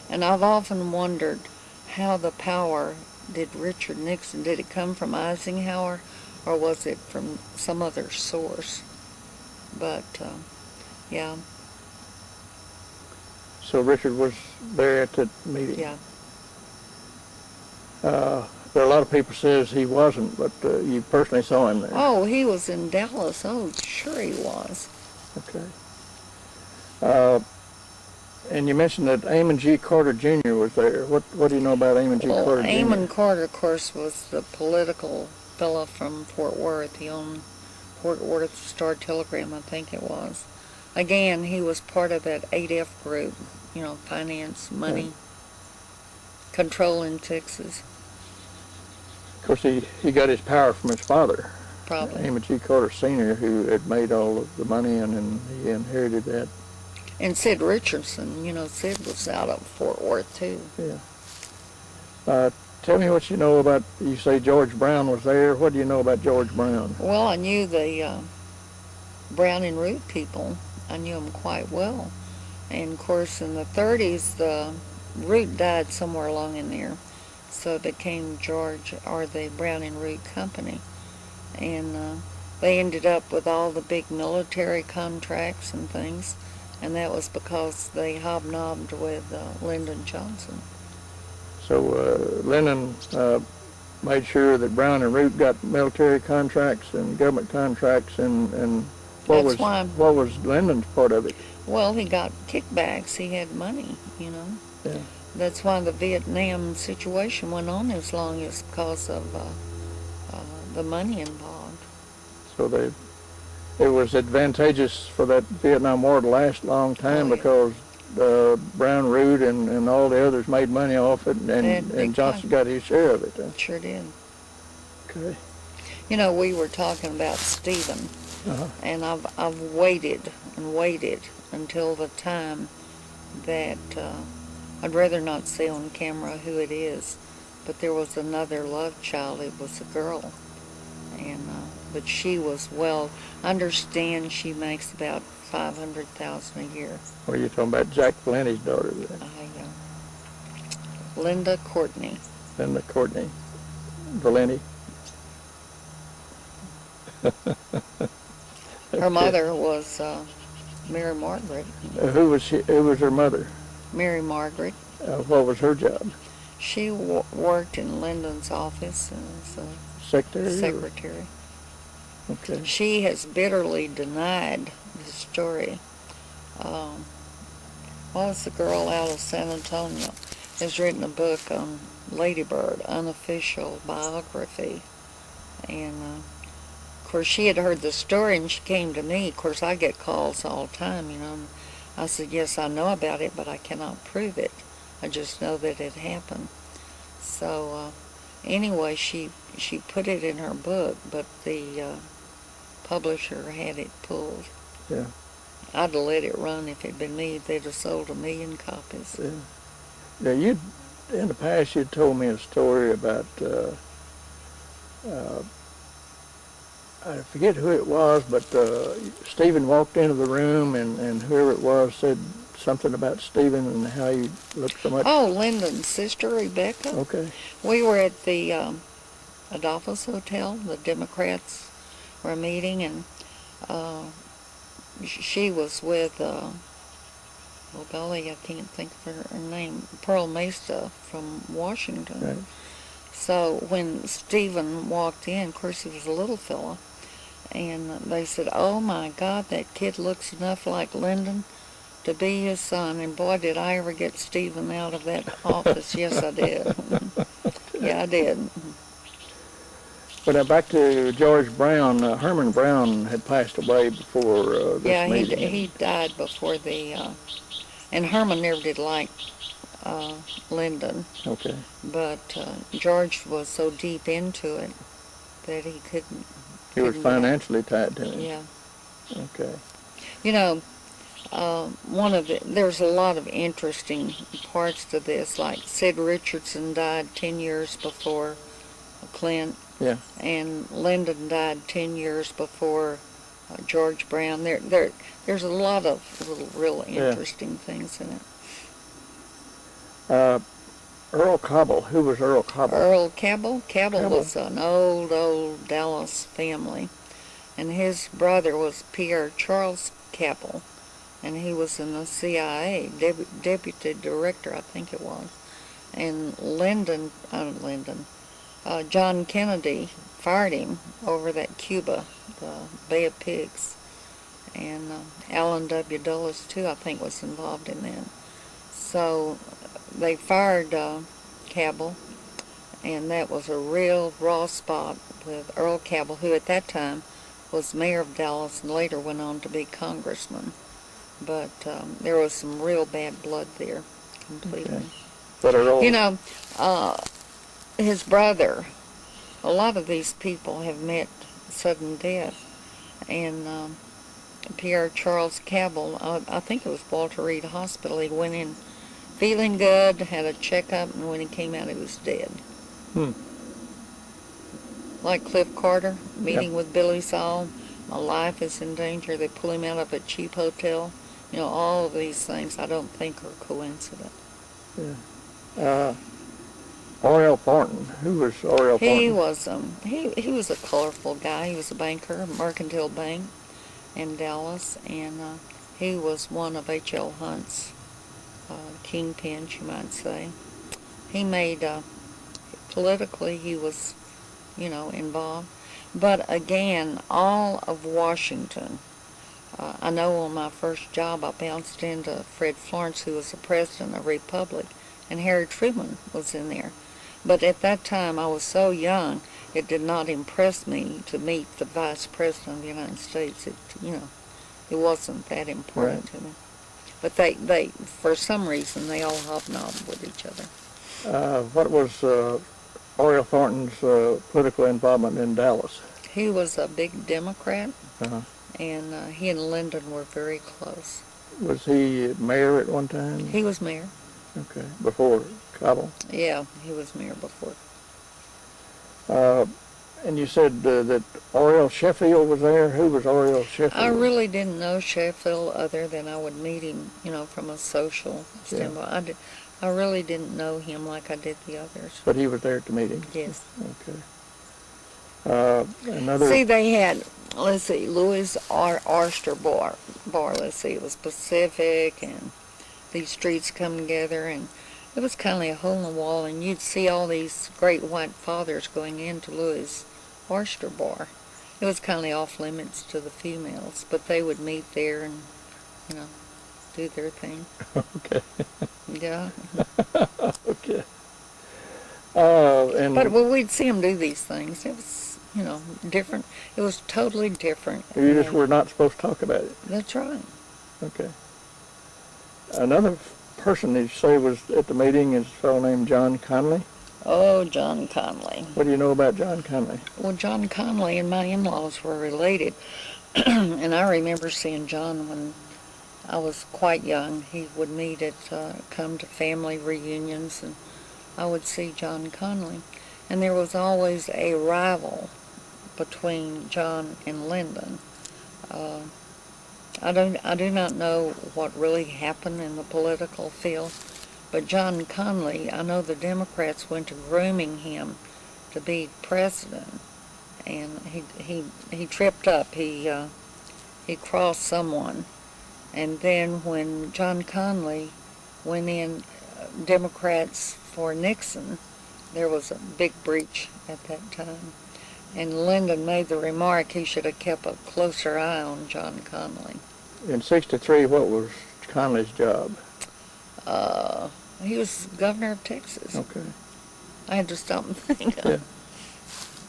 And I've often wondered how the power did Richard Nixon, did it come from Eisenhower or was it from some other source? But, yeah. So Richard was there at that meeting? Yeah. There are a lot of people says he wasn't, but you personally saw him there. Oh, he was in Dallas. Oh, sure he was. Okay. And you mentioned that Amon G. Carter Jr. was there. What do you know about Amon G. Carter Jr.? Amon Carter, of course, was the political fellow from Fort Worth. He owned Fort Worth Star-Telegram, I think it was. Again, he was part of that 8F group, you know, finance, money, control in Texas. Of course, he got his power from his father. Probably. Amon G. Carter Sr., who had made all of the money, and he inherited that. And Sid Richardson, you know, Sid was out of Fort Worth, too. Yeah. Tell me what you know about, you say George Brown was there. What do you know about George Brown? Well, I knew the Brown and Root people. I knew them quite well. And, of course, in the 30s, the Root died somewhere along in there. So it became George, or the Brown and Root Company. And they ended up with all the big military contracts and things. And that was because they hobnobbed with Lyndon Johnson. So Lyndon made sure that Brown and Root got military contracts and government contracts, and what was Lyndon's part of it? Well, he got kickbacks. He had money, you know. Yeah. That's why the Vietnam situation went on as long as because of the money involved. So it was advantageous for that Vietnam War to last a long time because Brown, Root, and all the others made money off it, and Johnson got his share of it. Sure did. Okay. You know, we were talking about Stephen, and I've waited and waited until the time that I'd rather not say on camera who it is, but there was another love child. It was a girl, and but she was, well, I understand she makes about $500,000 a year. Well, you're talking about Jack Valenti's daughter then? Linda Courtney. Linda Courtney Valenti. Her mother was Mary Margaret. Who was her mother? Mary Margaret. What was her job? She worked in Lyndon's office as a secretary. Okay. She has bitterly denied the story. What was the girl out of San Antonio? Has written a book on Lady Bird, unofficial biography. And, of course, she had heard the story and she came to me. Of course, I get calls all the time, you know. And I said, yes, I know about it, but I cannot prove it. I just know that it happened. So, anyway, she put it in her book, but the publisher had it pulled. Yeah. I'd have let it run if it'd been me. They'd have sold 1 million copies. Yeah. Now, in the past, you told me a story about, I forget who it was, but Stephen walked into the room and whoever it was said something about Stephen and how he looked so much? Oh, Lyndon's sister, Rebecca. Okay. We were at the Adolphus Hotel. The Democrats were meeting, and she was with, well, golly, I can't think of her name, Pearl Mesa from Washington. Right. So when Stephen walked in, of course he was a little fella, and they said, "Oh my God, that kid looks enough like Lyndon to be his son." And boy, did I ever get Stephen out of that office. Yes, I did. Yeah, I did. But back to George Brown. Herman Brown had passed away before this meeting. Yeah, he died before and Herman never did like Lyndon. Okay. But George was so deep into it that he couldn't. He was financially tied to him. Yeah. Okay. You know, there's a lot of interesting parts to this. Like Sid Richardson died 10 years before Clint. Yeah. And Lyndon died 10 years before George Brown. There's a lot of little real interesting things in it. Earl Cabell. Who was Earl Cabell? Earl Cabell? Cabell was an old Dallas family. And his brother was Pierre Charles Cabell. And he was in the CIA, deputy director, I think it was. And John Kennedy fired him over that Cuba, the Bay of Pigs. And Allen W. Dulles, too, I think, was involved in that. So they fired Cabell, and that was a real raw spot with Earl Cabell, who at that time was mayor of Dallas and later went on to be congressman. But there was some real bad blood there, completely. Okay. But Earl... You know, his brother, a lot of these people have met sudden death. And Pierre Charles Cabell, I think it was Walter Reed Hospital, he went in feeling good, had a checkup, and when he came out, he was dead. Like Cliff Carter, meeting with Billy Saul, my life is in danger, they pull him out of a cheap hotel. You know, all of these things I don't think are coincident. Yeah. Oriel Thornton. Who was Oriel Thornton? He was a colorful guy. He was a banker, Mercantile Bank in Dallas, and he was one of H.L. Hunt's kingpins, you might say. He made, politically, he was, involved. But again, all of Washington, I know on my first job I bounced into Fred Florence, who was the president of Republic, and Harry Truman was in there. But at that time I was so young, it did not impress me to meet the Vice President of the United States. It wasn't that important to me. But they, for some reason, they all hobnobbed with each other. What was Oriel Thornton's political involvement in Dallas? He was a big Democrat, Uh-huh. and he and Lyndon were very close. Was he mayor at one time? He was mayor. Okay, before Cabell? Yeah, he was mayor before. And you said that Oriel Sheffield was there. Who was Oriel Sheffield? I really didn't know Sheffield other than I would meet him, from a social standpoint. I really didn't know him like I did the others. But he was there at the meeting? Yes. Okay. See, they had, let's see, Louis Oyster Bar. Let's see, it was Pacific, and these streets come together, and it was kind of like a hole in the wall, and you'd see all these great white fathers going into Louis Oyster Bar. It was kind of off limits to the females, but they would meet there and, do their thing. Okay. Yeah. Okay. But we'd see them do these things. It was, different. It was totally different. You just were not supposed to talk about it. That's right. Okay. Another person that you say was at the meeting is a fellow named John Conley. Oh, John Conley. What do you know about John Conley? Well, John Conley and my in-laws were related. And I remember seeing John when I was quite young. He would come to family reunions, and I would see John Conley. And there was always a rival between John and Lyndon. I do not know what really happened in the political field, but John Connally, I know the Democrats went to grooming him to be president, and he tripped up. He crossed someone, and then when John Connally went in, Democrats for Nixon, there was a big breach at that time. And Lyndon made the remark he should have kept a closer eye on John Connally. In '63, what was Connally's job? He was governor of Texas. Okay. I had to stop and think. Yeah.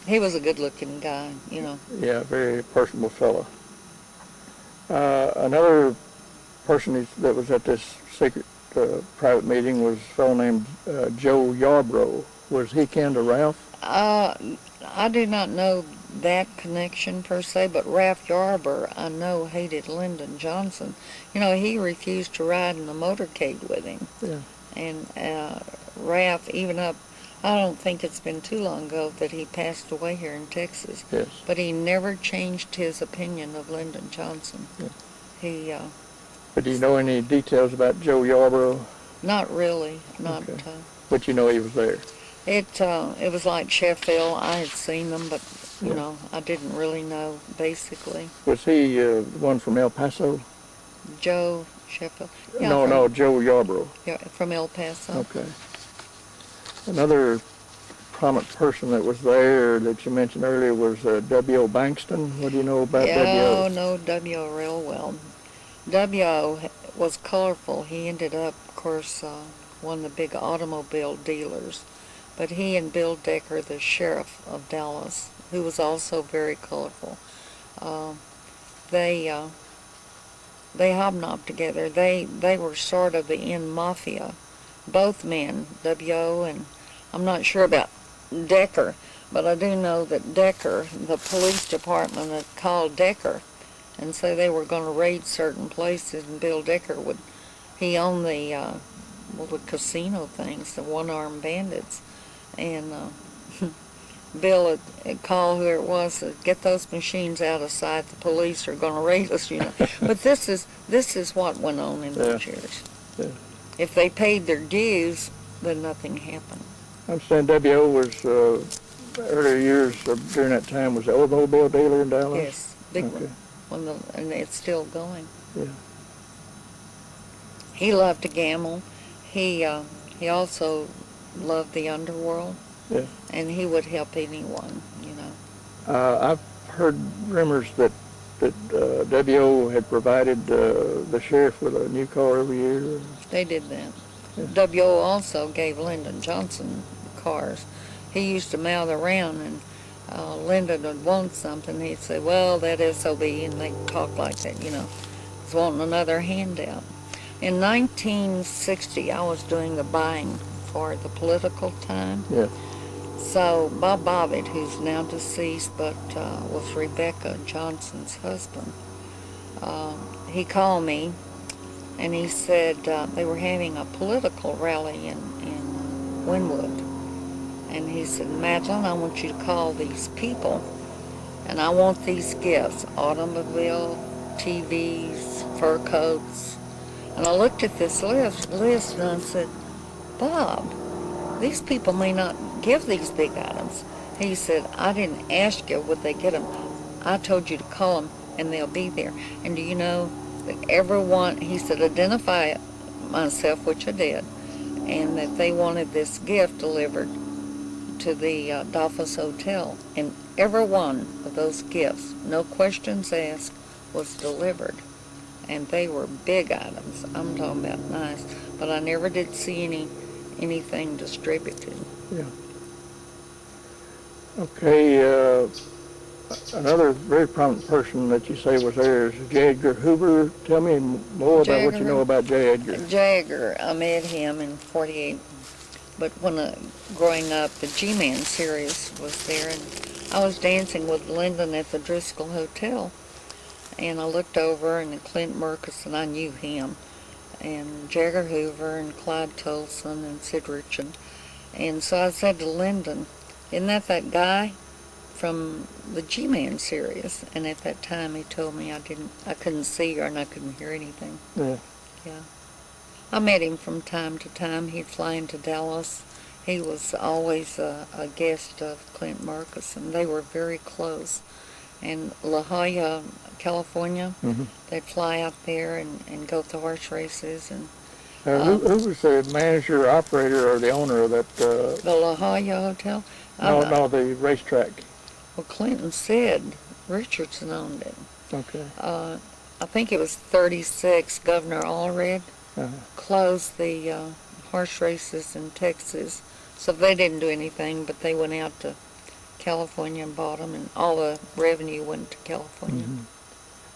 He was a good-looking guy, you know. Yeah, very personable fellow. Another person that was at this secret private meeting was a fellow named Joe Yarbrough. Was he kin to Ralph? I do not know that connection per se, but Ralph Yarbrough, I know, hated Lyndon Johnson. You know, he refused to ride in the motorcade with him. Yeah. And Ralph, even up, I don't think it's been too long ago that he passed away here in Texas. Yes. But he never changed his opinion of Lyndon Johnson. Yeah. He. But do you know any details about Joe Yarbrough? Not really. Not. Okay. But you know he was there. It was like Sheffield. I had seen them, but you know, I didn't really know basically. Was he one from El Paso? Joe Sheffield. Yeah, No, Joe Yarbrough. Yeah, from El Paso. Okay. Another prominent person that was there that you mentioned earlier was W.O. Bankston. What do you know about W.O.? I know W.O. real well. W.O. was colorful. He ended up, of course, one of the big automobile dealers. But he and Bill Decker, the sheriff of Dallas, who was also very colorful, they hobnobbed together. They were sort of the in mafia. Both men, W.O. and I'm not sure about Decker, but I do know that Decker, the police department had called Decker and say they were going to raid certain places, and Bill Decker he owned the casino things, the one-armed bandits, and Bill had called who it was, said, get those machines out of sight, the police are going to raid us, you know. But this is what went on in those years. Yeah. If they paid their dues, then nothing happened. I understand W.O. was, earlier years during that time, was the automobile dealer in Dallas? Yes, big one. And it's still going. Yeah. He loved to gamble. He also loved the underworld. Yeah. And he would help anyone, you know. I've heard rumors that W.O. had provided the sheriff with a new car every year. They did that. Yeah. W.O. also gave Lyndon Johnson cars. He used to mouth around, and Lyndon would want something. He'd say, well, that SOB, and they'd talk like that, you know. He's wanting another handout. In 1960, I was doing the buying for the Political Time. Yeah. So Bob Bobbitt, who's now deceased, but was Rebecca Johnson's husband, he called me, and he said they were having a political rally in Wynwood. And he said, Madeleine, I want you to call these people, and I want these gifts, automobile, TVs, fur coats. And I looked at this list and I said, Bob, these people may not give these big items. He said, I didn't ask you would they get them. I told you to call them and they'll be there. And do you know that everyone, he said, identify myself, which I did, and that they wanted this gift delivered to the Dolphus Hotel. And every one of those gifts, no questions asked, was delivered. And they were big items. I'm talking about nice. But I never did see anything distributed. Yeah. Okay, another very prominent person that you say was there is J. Edgar Hoover. Tell me more about what you know about J. Edgar. J. Edgar, I met him in '48. But when growing up, the G-Man series was there, and I was dancing with Lyndon at the Driscoll Hotel. And I looked over, and Clint Murkison, I knew him, and J. Edgar Hoover, and Clyde Tolson, and Sid Richard. And so I said to Lyndon, isn't that guy from the G-Man series, and at that time he told me I couldn't see her and I couldn't hear anything. Yeah. Yeah. I met him from time to time. He'd fly into Dallas. He was always a guest of Clint Murkison. They were very close. And La Jolla, California, they'd fly out there and go to horse races. And who was the manager, operator, or the owner of that? the La Jolla Hotel? No, the racetrack. Well, Clinton said Richardson owned it. Okay. I think it was 36. Governor Allred closed the horse races in Texas. So they didn't do anything, but they went out to California and bought them, and all the revenue went to California.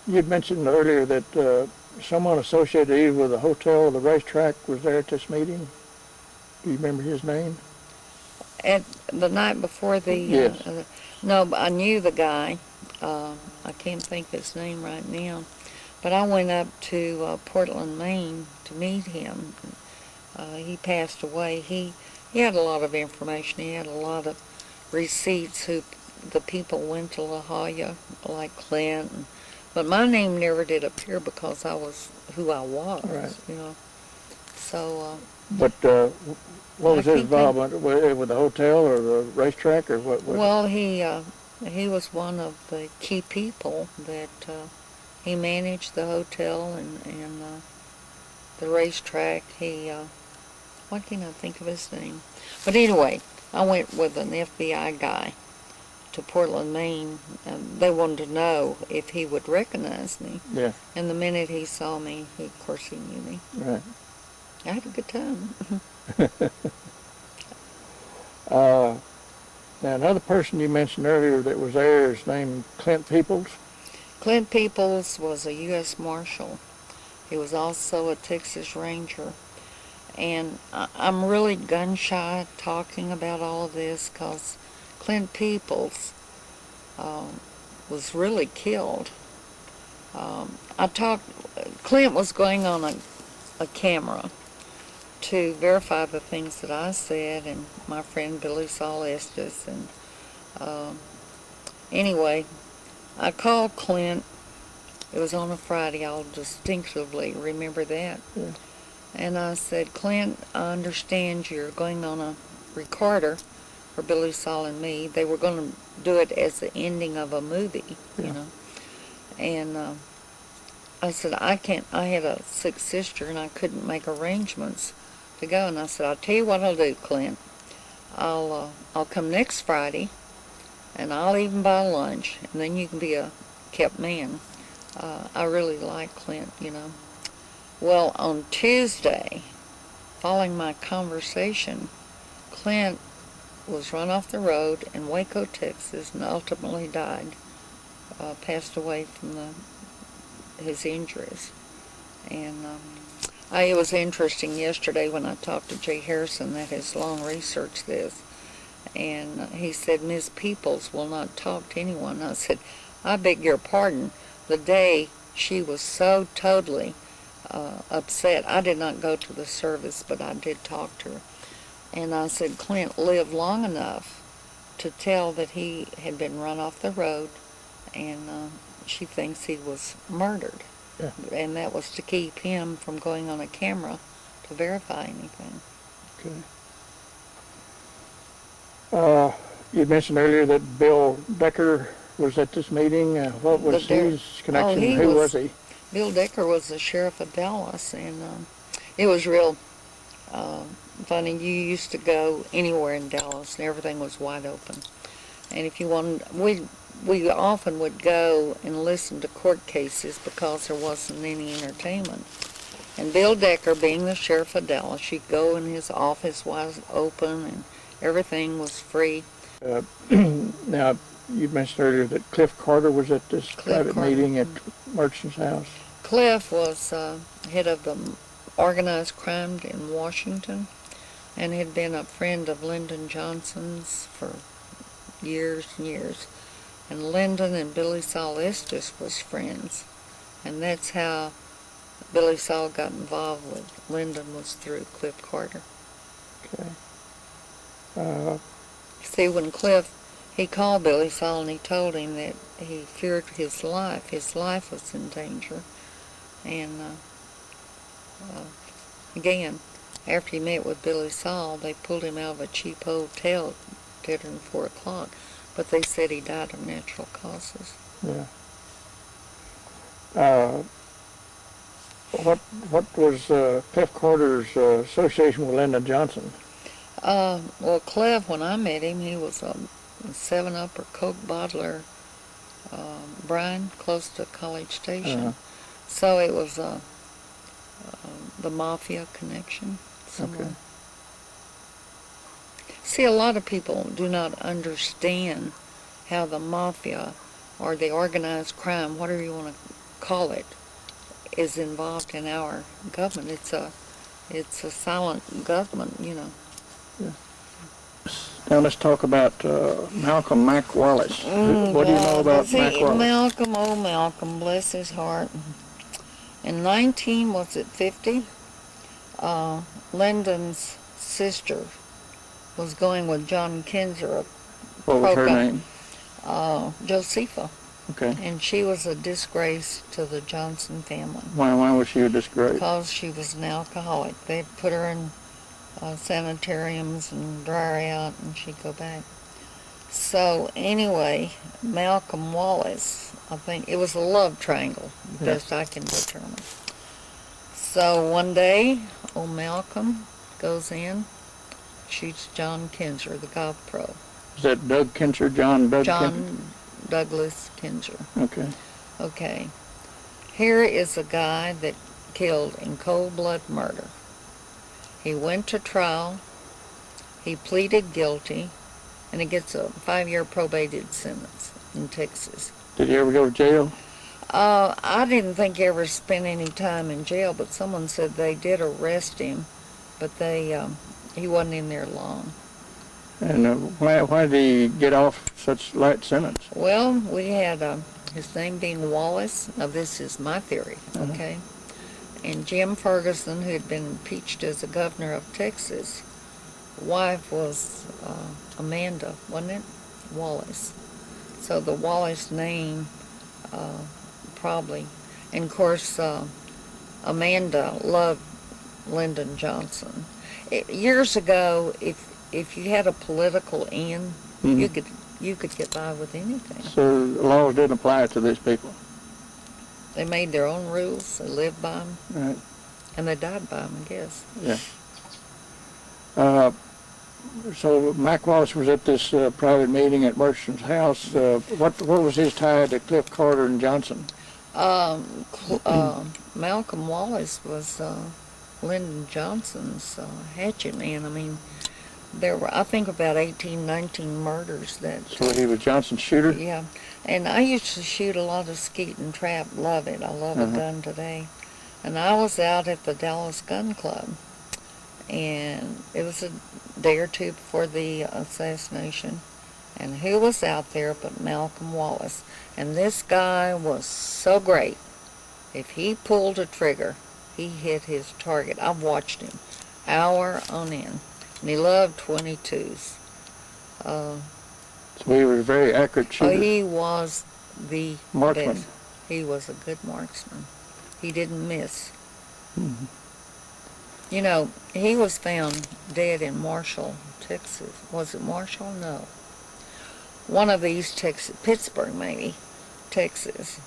You had mentioned earlier that someone associated either with the hotel or the racetrack was there at this meeting. Do you remember his name? At the night before the... Yes. No, but I knew the guy. I can't think of his name right now. But I went up to Portland, Maine to meet him. He passed away. He had a lot of information. He had a lot of receipts who the people went to La Jolla, like Clint. But my name never did appear because I was who I was, right. you know. So... But what was his involvement with the hotel or the racetrack, or what? Well, he was one of the key people that he managed the hotel and the racetrack. Why can't I think of his name? But anyway, I went with an FBI guy to Portland, Maine. They wanted to know if he would recognize me. Yeah. And the minute he saw me, of course he knew me. Right. I had a good time. Now, another person you mentioned earlier that was there is named Clint Peoples. Clint Peoples was a U.S. Marshal. He was also a Texas Ranger. And I'm really gun-shy talking about all of this because Clint Peoples was really killed. Clint was going on a camera to verify the things that I said, and my friend Billy Saul Estes. And anyway, I called Clint. It was on a Friday. I'll distinctively remember that. Yeah. And I said, Clint, I understand you're going on a recorder for Billy Saul and me. They were going to do it as the ending of a movie, you know. And I said, I had a sick sister and I couldn't make arrangements to go. And I said, I'll tell you what I'll do, Clint. I'll come next Friday and I'll even buy lunch, and then you can be a kept man. I really like Clint, you know. Well, on Tuesday, following my conversation, Clint was run off the road in Waco, Texas, and ultimately died, passed away from his injuries. And it was interesting yesterday when I talked to Jay Harrison that has long researched this, and he said Ms. Peoples will not talk to anyone. I said, I beg your pardon. The day she was so totally upset. I did not go to the service, but I did talk to her. And I said, Clint lived long enough to tell that he had been run off the road, and she thinks he was murdered. Yeah. And that was to keep him from going on a camera to verify anything. Okay. You mentioned earlier that Bill Decker was at this meeting. What was his connection? Who was he? Bill Decker was the sheriff of Dallas, and it was real funny. You used to go anywhere in Dallas, and everything was wide open. And if you wanted, we often would go and listen to court cases because there wasn't any entertainment. And Bill Decker, being the sheriff of Dallas, you'd go in his office was open, and everything was free. Now, you mentioned earlier that Cliff Carter was at this private meeting at Murchison's house. Cliff was head of the organized crime in Washington, and had been a friend of Lyndon Johnson's for years and years. And Lyndon and Billy Saul Estes was friends, and that's how Billy Saul got involved with Lyndon, was through Cliff Carter. Okay. See, when Cliff he called Billy Saul and he told him that he feared his life. His life was in danger. And again, after he met with Billy Saul, they pulled him out of a cheap hotel at 3 and 4 o'clock. But they said he died of natural causes. Yeah. What was Cliff Carter's association with Lyndon Johnson? Well, Cleve, when I met him, he was a 7-Up or Coke bottler, Bryan, close to College Station. So it was the mafia connection somewhere. Okay. See, a lot of people do not understand how the mafia or the organized crime, whatever you want to call it, is involved in our government. It's a silent government, you know. Yeah. Now let's talk about Malcolm Mac Wallace. What do you know about Mac Wallace? Malcolm, bless his heart. In 1950, Lyndon's sister was going with John Kinzer. What was her name? Josepha. Okay. And she was a disgrace to the Johnson family. Why was she a disgrace? Because she was an alcoholic. They'd put her in sanitariums and dry her out, and she'd go back. So anyway, Malcolm Wallace, I think it was a love triangle, best I can determine. So one day, old Malcolm goes in, shoots John Kinzer, the golf pro. Is that Doug Kinzer, John Douglas Kinzer. Okay. Okay. Here is a guy that killed in cold blood murder. He went to trial, he pleaded guilty, and he gets a 5-year probated sentence in Texas. Did he ever go to jail? I didn't think he ever spent any time in jail, but someone said they did arrest him, but he wasn't in there long. And why did he get off such light sentence? Well, we had his name being Wallace. Now this is my theory, okay? And Jim Ferguson, who had been impeached as the governor of Texas, wife was Amanda, wasn't it? Wallace. So the Wallace name probably. And of course, Amanda loved Lyndon Johnson. Years ago, if you had a political end, you could get by with anything. So the laws didn't apply to these people? They made their own rules. They lived by them. Right. And they died by them, I guess. Yeah. So Mac Wallace was at this private meeting at Murchison's house. What was his tie to Cliff Carter and Johnson? Malcolm Wallace was Lyndon Johnson's hatchet man. I mean, there were, I think, about 18, 19 murders that... So he was Johnson's shooter? Yeah. And I used to shoot a lot of skeet and trap. Love it. I love a gun today. And I was out at the Dallas Gun Club. And it was a day or two before the assassination. And who was out there but Malcolm Wallace? And this guy was so great. If he pulled a trigger, he hit his target. I've watched him hour on end. And he loved 22s. So he was a very accurate shooter. Oh, he was the marksman. best. He was a good marksman. He didn't miss. Mm-hmm. You know, he was found dead in Marshall, Texas. Was it Marshall? No. One of these Texas, Pittsburgh maybe, Texas.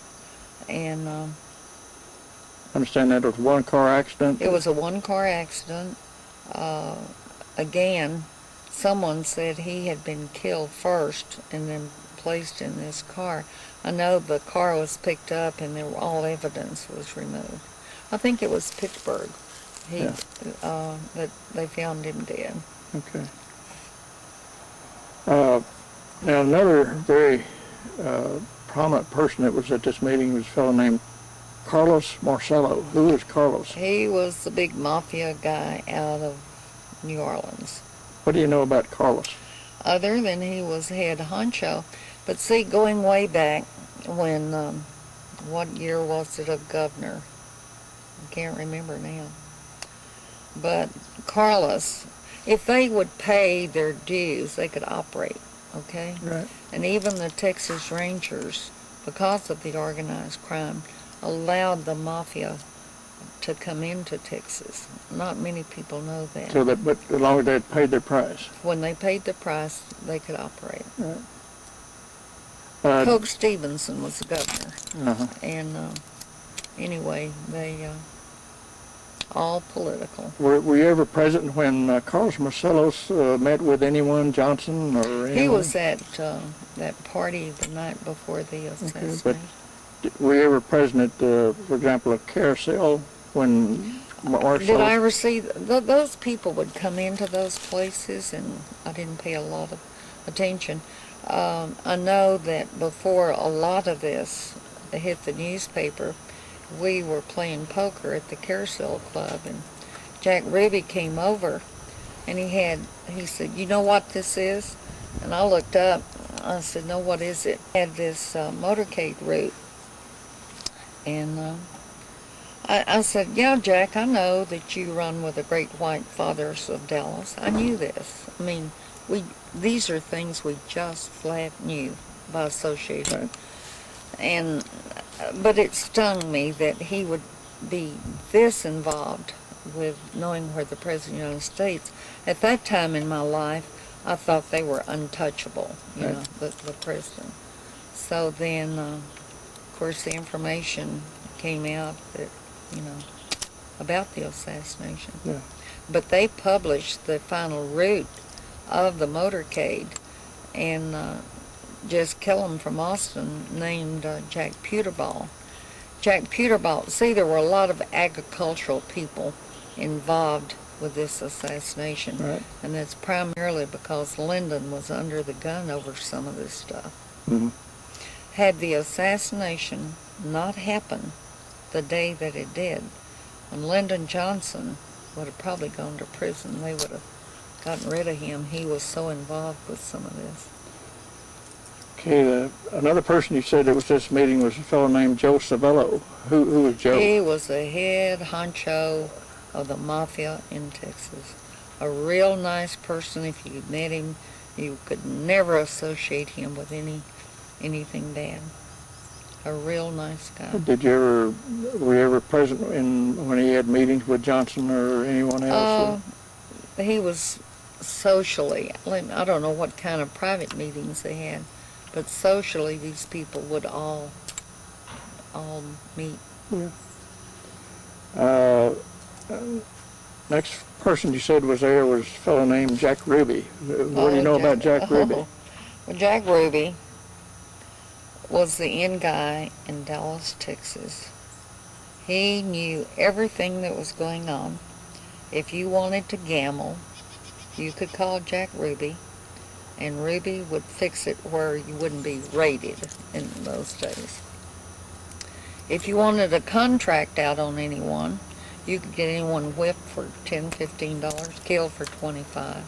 And I understand that it was a one-car accident? It was a one-car accident. Again, someone said he had been killed first and then placed in this car. I know the car was picked up and all evidence was removed. I think it was Pittsburgh that they found him dead. Okay. Now another very prominent person that was at this meeting was a fellow named Carlos Marcello. Who was Carlos? He was the big mafia guy out of New Orleans. What do you know about Carlos? Other than he was head honcho. But see, going way back when, what year was it of governor? I can't remember now. But Carlos, if they would pay their dues, they could operate okay? Right. And even the Texas Rangers, because of the organized crime, allowed the mafia to come into Texas. Not many people know that. So that, but as long as they paid their price. When they paid the price, they could operate. Right. Coke Stevenson was the governor. Uh-huh. And anyway, they all political. Were you ever present when Carlos Marcellos met with anyone, Johnson or anyone? He was at that party the night before the assassination. Okay, but were you ever present at, for example, a carousel when Marcellos... Did I ever see... those people would come into those places, and I didn't pay a lot of attention. I know that before a lot of this hit the newspaper, we were playing poker at the Carousel Club, and Jack Ruby came over, and he said, "You know what this is?" And I looked up. I said, "No, what is it?" Had this motorcade route, and I said, "Yeah, Jack, I know that you run with the Great White Fathers of Dallas. I knew this. I mean, these are things we just flat knew by association." Right. And but it stung me that he would be this involved with knowing where the President of the United States. At that time in my life, I thought they were untouchable, you right. know, the President. So then, of course, the information came out that, you know, about the assassination. Yeah. But they published the final route of the motorcade, and Jess Kellum from Austin named Jack Peterball. Jack Peterball, see, there were a lot of agricultural people involved with this assassination. Right. And that's primarily because Lyndon was under the gun over some of this stuff. Mm-hmm. Had the assassination not happened the day that it did, and Lyndon Johnson would have probably gone to prison, they would have gotten rid of him. He was so involved with some of this. Okay, another person you said that was this meeting was a fellow named Joe Savello. Who was Joe? He was the head honcho of the mafia in Texas. A real nice person. If you met him, you could never associate him with anything bad. A real nice guy. Were you ever present when he had meetings with Johnson or anyone else? He was socially, I don't know what kind of private meetings they had, but socially these people would all meet. Yeah. Next person you said was there was a fellow named Jack Ruby. What do you know about Jack Ruby? Well, Jack Ruby was the end guy in Dallas, Texas. He knew everything that was going on. If you wanted to gamble, you could call Jack Ruby, and Ruby would fix it where you wouldn't be raided in those days. If you wanted a contract out on anyone, you could get anyone whipped for $10, $15, killed for $25.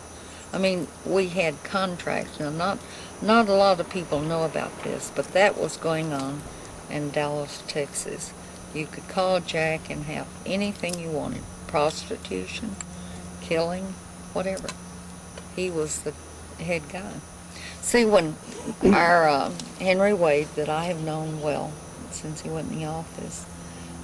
I mean, we had contracts. Now, not a lot of people know about this, but that was going on in Dallas, Texas. You could call Jack and have anything you wanted. Prostitution, killing, whatever. He was the head guy. See, when our Henry Wade, that I have known well since he went in the office,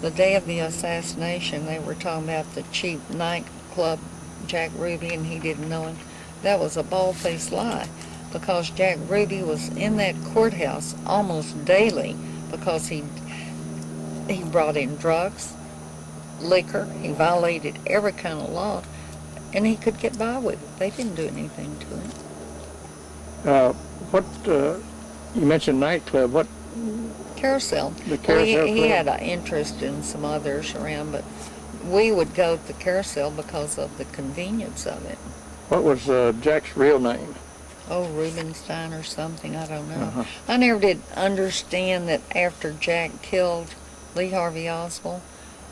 the day of the assassination, they were talking about the cheap nightclub Jack Ruby, and he didn't know him. That was a bald-faced lie, because Jack Ruby was in that courthouse almost daily because he brought in drugs, liquor, he violated every kind of law, and he could get by with it. They didn't do anything to him. You mentioned nightclub. What? Carousel. The Carousel Well, he Club? had an interest in some others around, but we would go to the Carousel because of the convenience of it. What was Jack's real name? Oh, Rubenstein or something, I don't know. Uh-huh. I never did understand that after Jack killed Lee Harvey Oswald,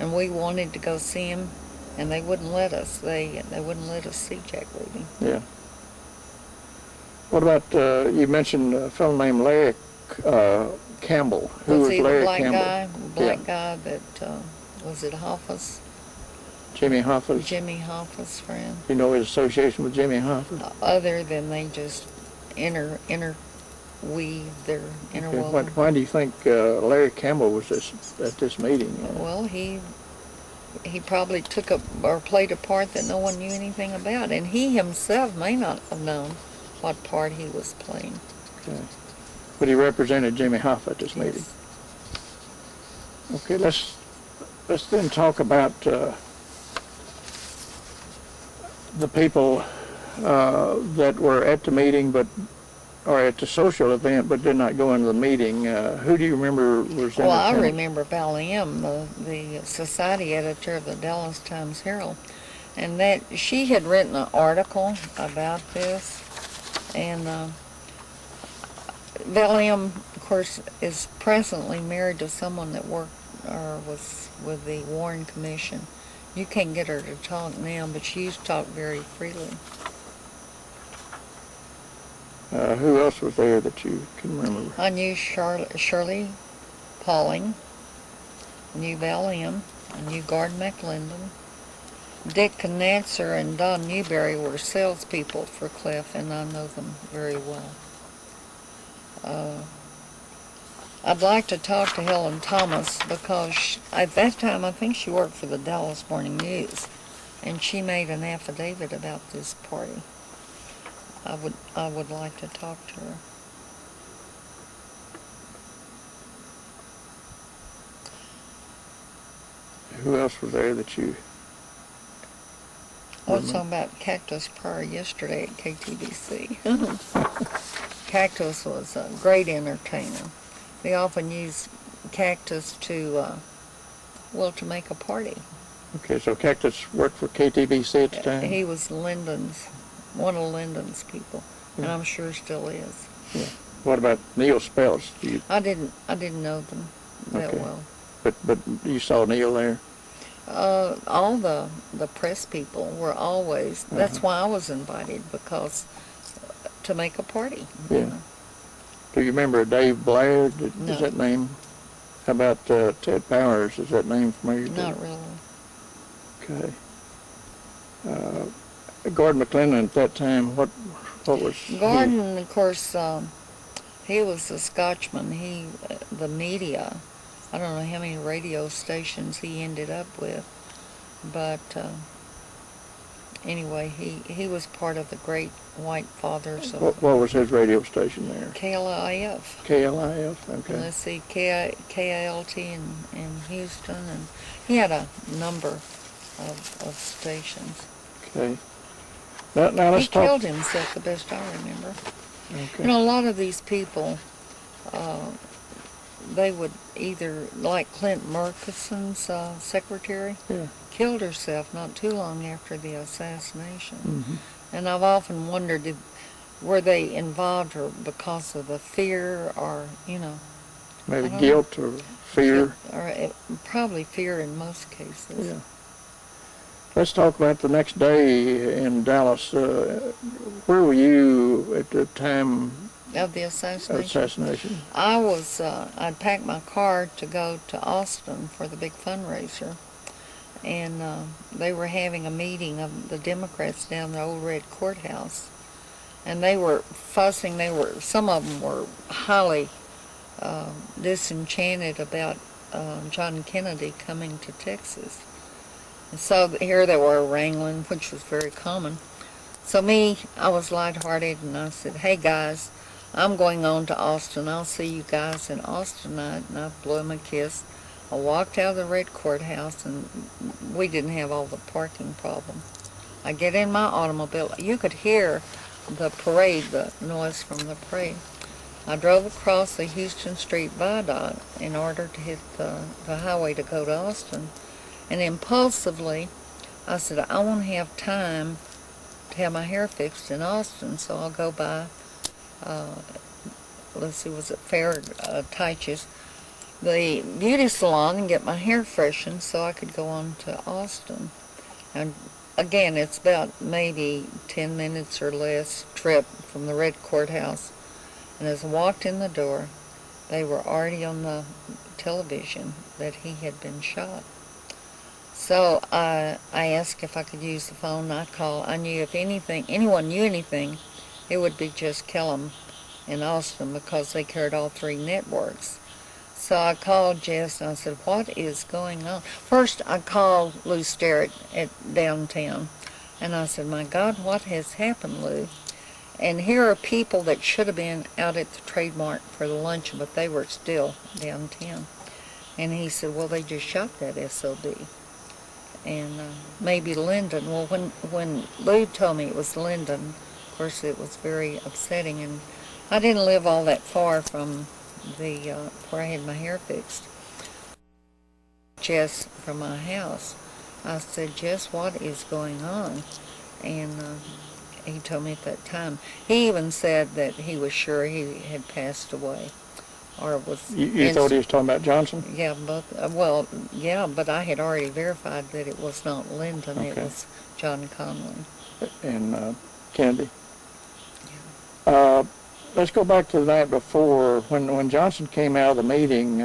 and we wanted to go see him, and they wouldn't let us. They wouldn't let us see Jack Ruby. Yeah. What about, you mentioned a fellow named Larry Campbell. Who was he Larry the black Campbell? guy? The black guy that, was it Hoffa's? Jimmy Hoffa's. Jimmy Hoffa's friend. You know his association with Jimmy Hoffa? Other than they just interwoven. Why do you think Larry Campbell was at this meeting? Well, he probably took or played a part that no one knew anything about, and he himself may not have known what part he was playing. Okay. But he represented Jimmy Hoffa at this meeting. Yes. Okay, let's then talk about the people that were at the meeting or at the social event but did not go into the meeting. Who do you remember was in Well, I attendance? remember Val M., the society editor of the Dallas Times-Herald, and that she had written an article about this, and Val M., of course, is presently married to someone that worked or was with the Warren Commission. You can't get her to talk now, but she used to talk very freely. Who else was there that you can remember? I knew Shirley Pauling, knew Val M., I knew Gordon McLendon. Dick Knatzer and Don Newberry were salespeople for Cliff, and I know them very well. I'd like to talk to Helen Thomas because at that time I think she worked for the Dallas Morning News, and she made an affidavit about this party. I would like to talk to her. Who else was there that you... I was talking about Cactus Pryor yesterday at KTBC. Cactus was a great entertainer. They often use Cactus to make a party. Okay, so Cactus worked for KTBC at the time? He was one of Lyndon's people, and I'm sure still is. Yeah. What about Neil Spells? I didn't know them that well. But you saw Neil there? All the press people were always. That's why I was invited, because to make a party. Yeah. You know. Do you remember Dave Blair? No. Is that name? How about Ted Powers? Is that name familiar? Not really. Okay. Gordon McLendon at that time, what was Gordon, of course, he was a Scotchman. The media, I don't know how many radio stations he ended up with, but anyway, he was part of the great white fathers of... What was his radio station there? KLIF. KLIF, okay. Let's see, KILT in Houston, and he had a number of stations. Okay. Now let's talk... He killed himself, the best I remember. Okay. You know, a lot of these people, they would either, like Clint Murchison's secretary, killed herself not too long after the assassination. Mm-hmm. And I've often wondered, were they involved or because of the fear or, Maybe guilt or fear. Or probably fear in most cases. Yeah. Let's talk about the next day in Dallas. Where were you at the time of the assassination? I'd packed my car to go to Austin for the big fundraiser, and they were having a meeting of the Democrats down the old Red Courthouse, and they were fussing. Some of them were highly disenchanted about John Kennedy coming to Texas. And so here they were wrangling, which was very common. So I was lighthearted, and I said, "Hey guys, I'm going on to Austin. I'll see you guys in Austin tonight." And I blew him a kiss. I walked out of the Red Courthouse, and we didn't have all the parking problem. I get in my automobile. You could hear the parade, the noise from the parade. I drove across the Houston Street Viaduct in order to hit the highway to go to Austin. And impulsively, I said, I won't have time to have my hair fixed in Austin, so I'll go by, let's see, was it Fair Teich's, the beauty salon, and get my hair freshened so I could go on to Austin. And again, it's about maybe 10 minutes or less trip from the Red Courthouse. And as I walked in the door, they were already on the television that he had been shot. So I asked if I could use the phone. I knew if anyone knew anything it would be just Kellum in Austin because they carried all three networks. So I called Jess and I said, what is going on? First I called Lou Sterrett at downtown and I said, my God, what has happened, Lou? And here are people that should have been out at the Trademark for the luncheon, but they were still downtown. And he said, well, they just shot that SOB. And maybe Lyndon. Well, when Lou told me it was Lyndon, of course it was very upsetting. And I didn't live all that far from the where I had my hair fixed. Jess from my house. I said, Jess, what is going on? And he told me at that time. He even said that he was sure he had passed away. Or was. You thought he was talking about Johnson? Yeah, both. Well, yeah, but I had already verified that it was not Lyndon. Okay. It was John Conley. And Kennedy. Yeah. Let's go back to the night before. When Johnson came out of the meeting,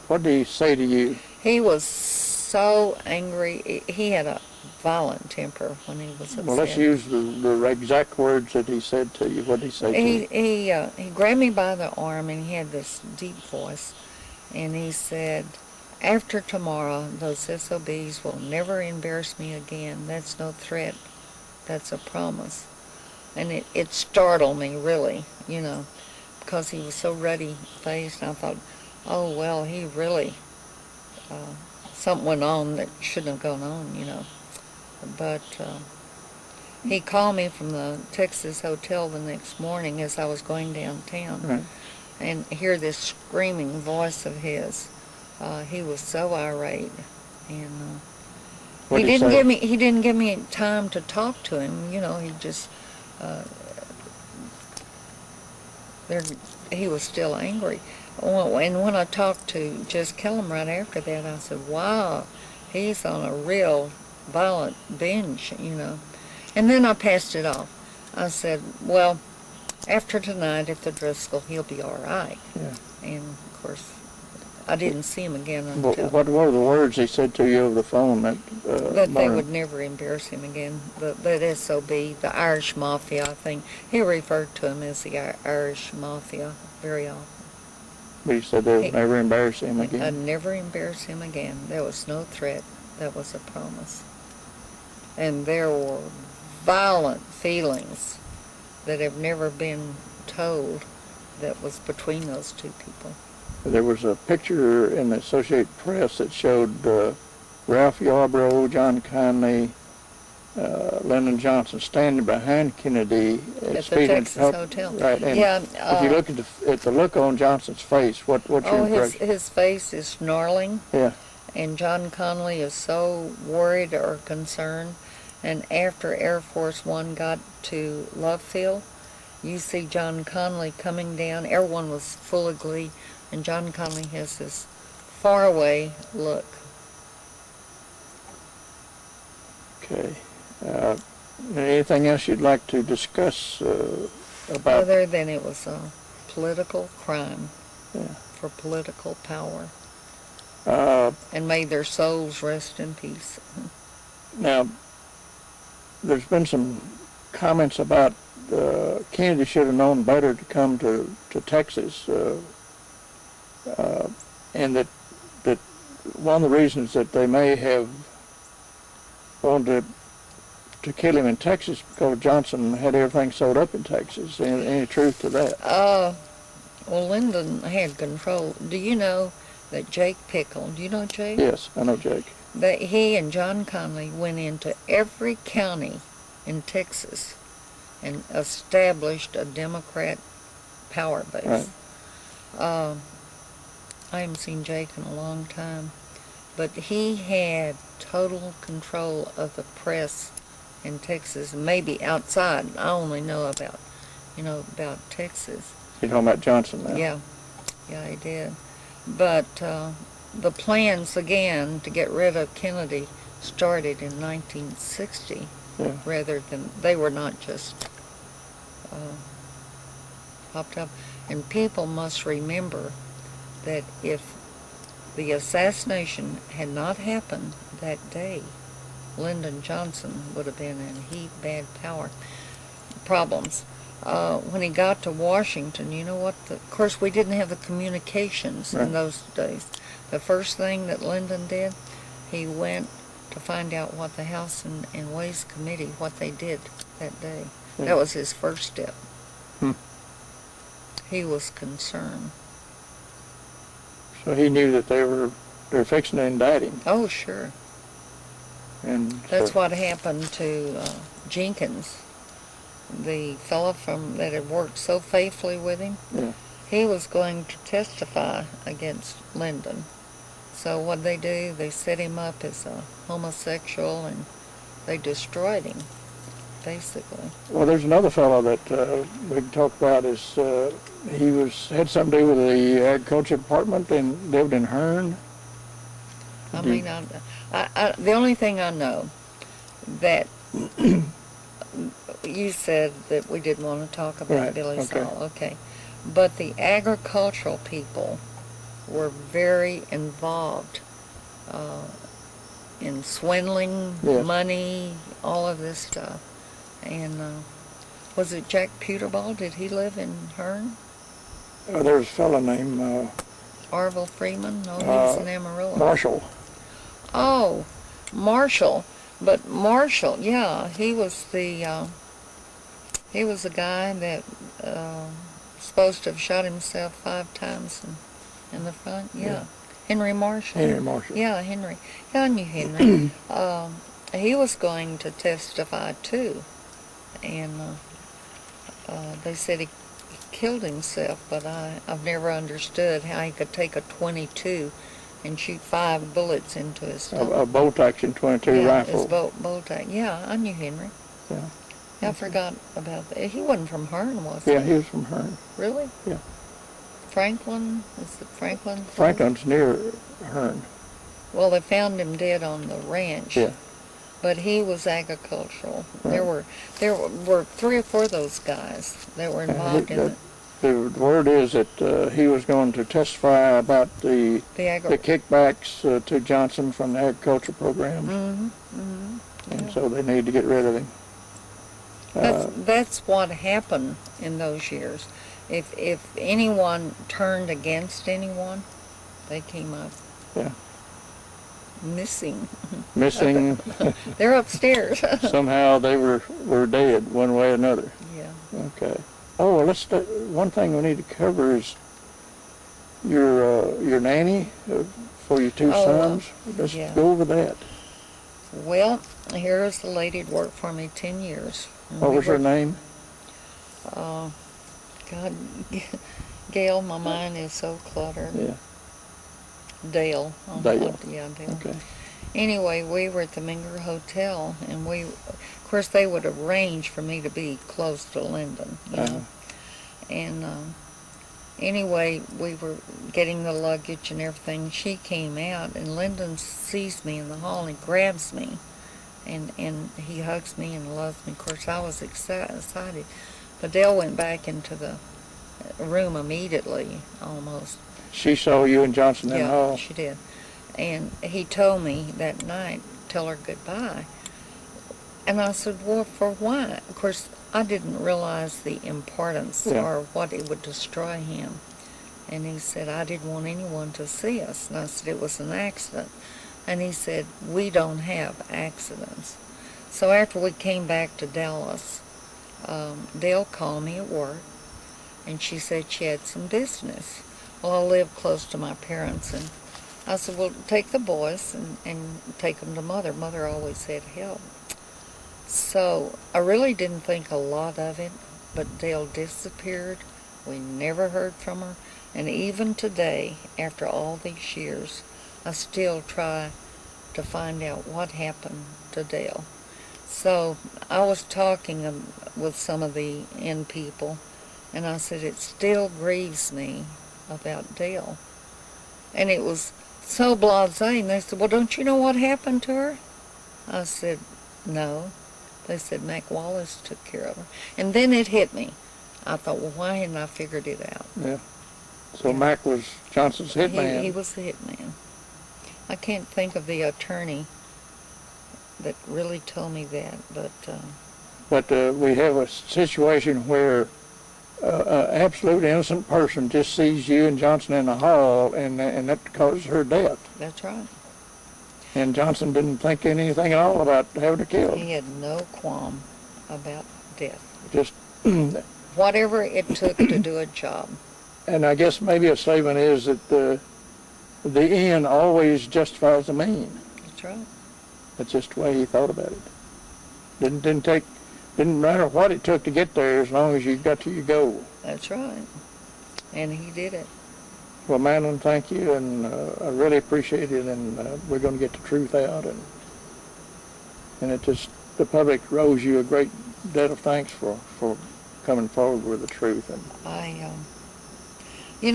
what did he say to you? He was so angry. He had a violent temper when he was upset. Well, let's use the exact words that he said to you. What did he say to you? He grabbed me by the arm and he had this deep voice. And he said, after tomorrow, those SOBs will never embarrass me again. That's no threat. That's a promise. And it startled me, really, you know, because he was so ruddy-faced. And I thought, oh, well, he really, something went on that shouldn't have gone on, you know. But he called me from the Texas hotel the next morning as I was going downtown. Right. And hear this screaming voice of his. He was so irate. And he didn't give me time to talk to him. You know, he just he was still angry. And when I talked to Jess Kellum right after that, I said, wow, he's on a real violent binge, you know. And then I passed it off. I said, well, after tonight at the Driscoll, he'll be all right. Yeah. And, of course, I didn't see him again until... What were the words he said to you over the phone? That they would never embarrass him again. That SOB, the Irish Mafia, I think. He referred to him as the Irish Mafia very often. But he said they would never embarrass him again? I'd never embarrass him again. There was no threat. That was a promise. And there were violent feelings that have never been told that was between those two people. There was a picture in the Associated Press that showed Ralph Yarbrough, John Conley, Lyndon Johnson standing behind Kennedy at the Texas hotel. Right. And yeah. If you look at the look on Johnson's face, what's your impression? His face is snarling. Yeah. And John Conley is so worried or concerned. And after Air Force One got to Love Field, you see John Conley coming down. Everyone was full of glee, and John Conley has this faraway look. Okay. Anything else you'd like to discuss about? Other than it was a political crime. Yeah. For political power. And may their souls rest in peace. Now, there's been some comments about Kennedy should have known better to come to Texas, and that one of the reasons that they may have wanted to kill him in Texas because Johnson had everything sold up in Texas. Any truth to that? Well, Lyndon had control. Do you know that Jake Pickle, do you know Jake? Yes, I know Jake. That he and John Conley went into every county in Texas and established a Democrat power base. Right. I haven't seen Jake in a long time, but he had total control of the press in Texas, maybe outside. I only know about, about Texas. You're talking about Johnson now? Yeah, he did. But the plans, again, to get rid of Kennedy started in 1960, rather than, they were not just popped up. And people must remember that if the assassination had not happened that day, Lyndon Johnson would have been in bad power problems. when he got to Washington, you know what? Of course, we didn't have the communications in those days. The first thing that Lyndon did, he went to find out what the House and Ways Committee, what they did that day. Yeah. That was his first step. Hmm. He was concerned. So he knew that they were fixing to indict him. Oh, sure. And That's so, what happened to Jenkins, the fellow that had worked so faithfully with him. Yeah. He was going to testify against Lyndon. So what they do, they set him up as a homosexual, and they destroyed him, basically. Well, there's another fellow that we can talk about. He had something to do with the agriculture department and lived in Hearn. The only thing I know that you said that we didn't want to talk about Billy Saul, okay. But the agricultural people were very involved in swindling money, all of this stuff. And was it Jack Peterball? Did he live in Hearn? There was a fellow named Orville Freeman? No, he was in Amarillo. Marshall. Oh, Marshall. But Marshall, yeah, he was the guy that supposed to have shot himself 5 times in the front. Yeah. Henry Marshall. Henry Marshall. Yeah, Henry. Yeah, I knew Henry. He was going to testify too, and they said he killed himself, but I've never understood how he could take a .22 and shoot 5 bullets into his stomach. A bolt-action .22 rifle. His bolt-action. Yeah, I knew Henry. Yeah. I forgot about that. He wasn't from Hearn, was he? Yeah, he was from Hearn. Really? Yeah. Franklin? Is it Franklin? Franklin's near Hearn. Well, they found him dead on the ranch. Yeah. But he was agricultural. Right. There were 3 or 4 of those guys that were involved in it. The word is that he was going to testify about the kickbacks to Johnson from the agriculture program. Mm-hmm. Mm-hmm. And so they needed to get rid of him. That's what happened in those years. If anyone turned against anyone, they came up missing. Missing. They're upstairs. Somehow they were dead one way or another. Yeah. Okay. Oh, well, one thing we need to cover is your nanny for your 2 sons. Let's go over that. Well, here's the lady that worked for me 10 years. What was her name? God, Gail, my mind is so cluttered. Yeah. Dale. Dale. Yeah, Dale. Okay. Anyway, we were at the Minger Hotel, and of course, they would arrange for me to be close to Lyndon, you know. And anyway, we were getting the luggage and everything. She came out, and Lyndon sees me in the hall, and he grabs me, and he hugs me and loves me. Of course, I was excited. But Dale went back into the room immediately, almost. She saw you and Johnson in the hall? Yeah, she did. And he told me that night, tell her goodbye. And I said, well, for why? Of course, I didn't realize the importance or what it would destroy him. And he said, I didn't want anyone to see us. And I said, it was an accident. And he said, we don't have accidents. So after we came back to Dallas, Dale called me at work, and she said she had some business. Well, I live close to my parents, and I said, well, take the boys and take them to Mother. Mother always had help. So I really didn't think a lot of it, but Dale disappeared. We never heard from her. And even today, after all these years, I still try to find out what happened to Dale. So I was talking with some of the inn people, and I said, it still grieves me about Dale. And it was so blasé, and they said, well, don't you know what happened to her? I said, no. They said Mac Wallace took care of her. And then it hit me. I thought, well, why hadn't I figured it out? Yeah. So Mac was Johnson's hitman. He was the hitman. I can't think of the attorney that really told me that, but... But we have a situation where absolute innocent person just sees you and Johnson in the hall, and that causes her death. That's right. And Johnson didn't think anything at all about having her killed. He had no qualm about death. Just whatever it took to do a job. And I guess maybe a statement is that the end always justifies the mean. That's right. That's just the way he thought about it. Didn't matter what it took to get there, as long as you got to your goal. That's right. And he did it. Well, Madeleine, thank you, and I really appreciate it, and we're going to get the truth out, and it just, the public owes you a great debt of thanks for coming forward with the truth. And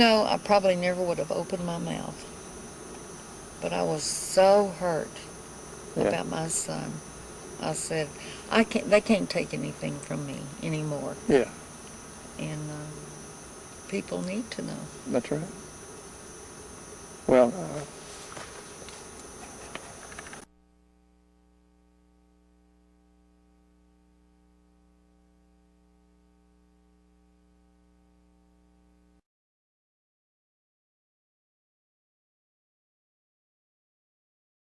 I probably never would have opened my mouth, but I was so hurt about my son. I said, they can't take anything from me anymore. Yeah. And people need to know. That's right. Well,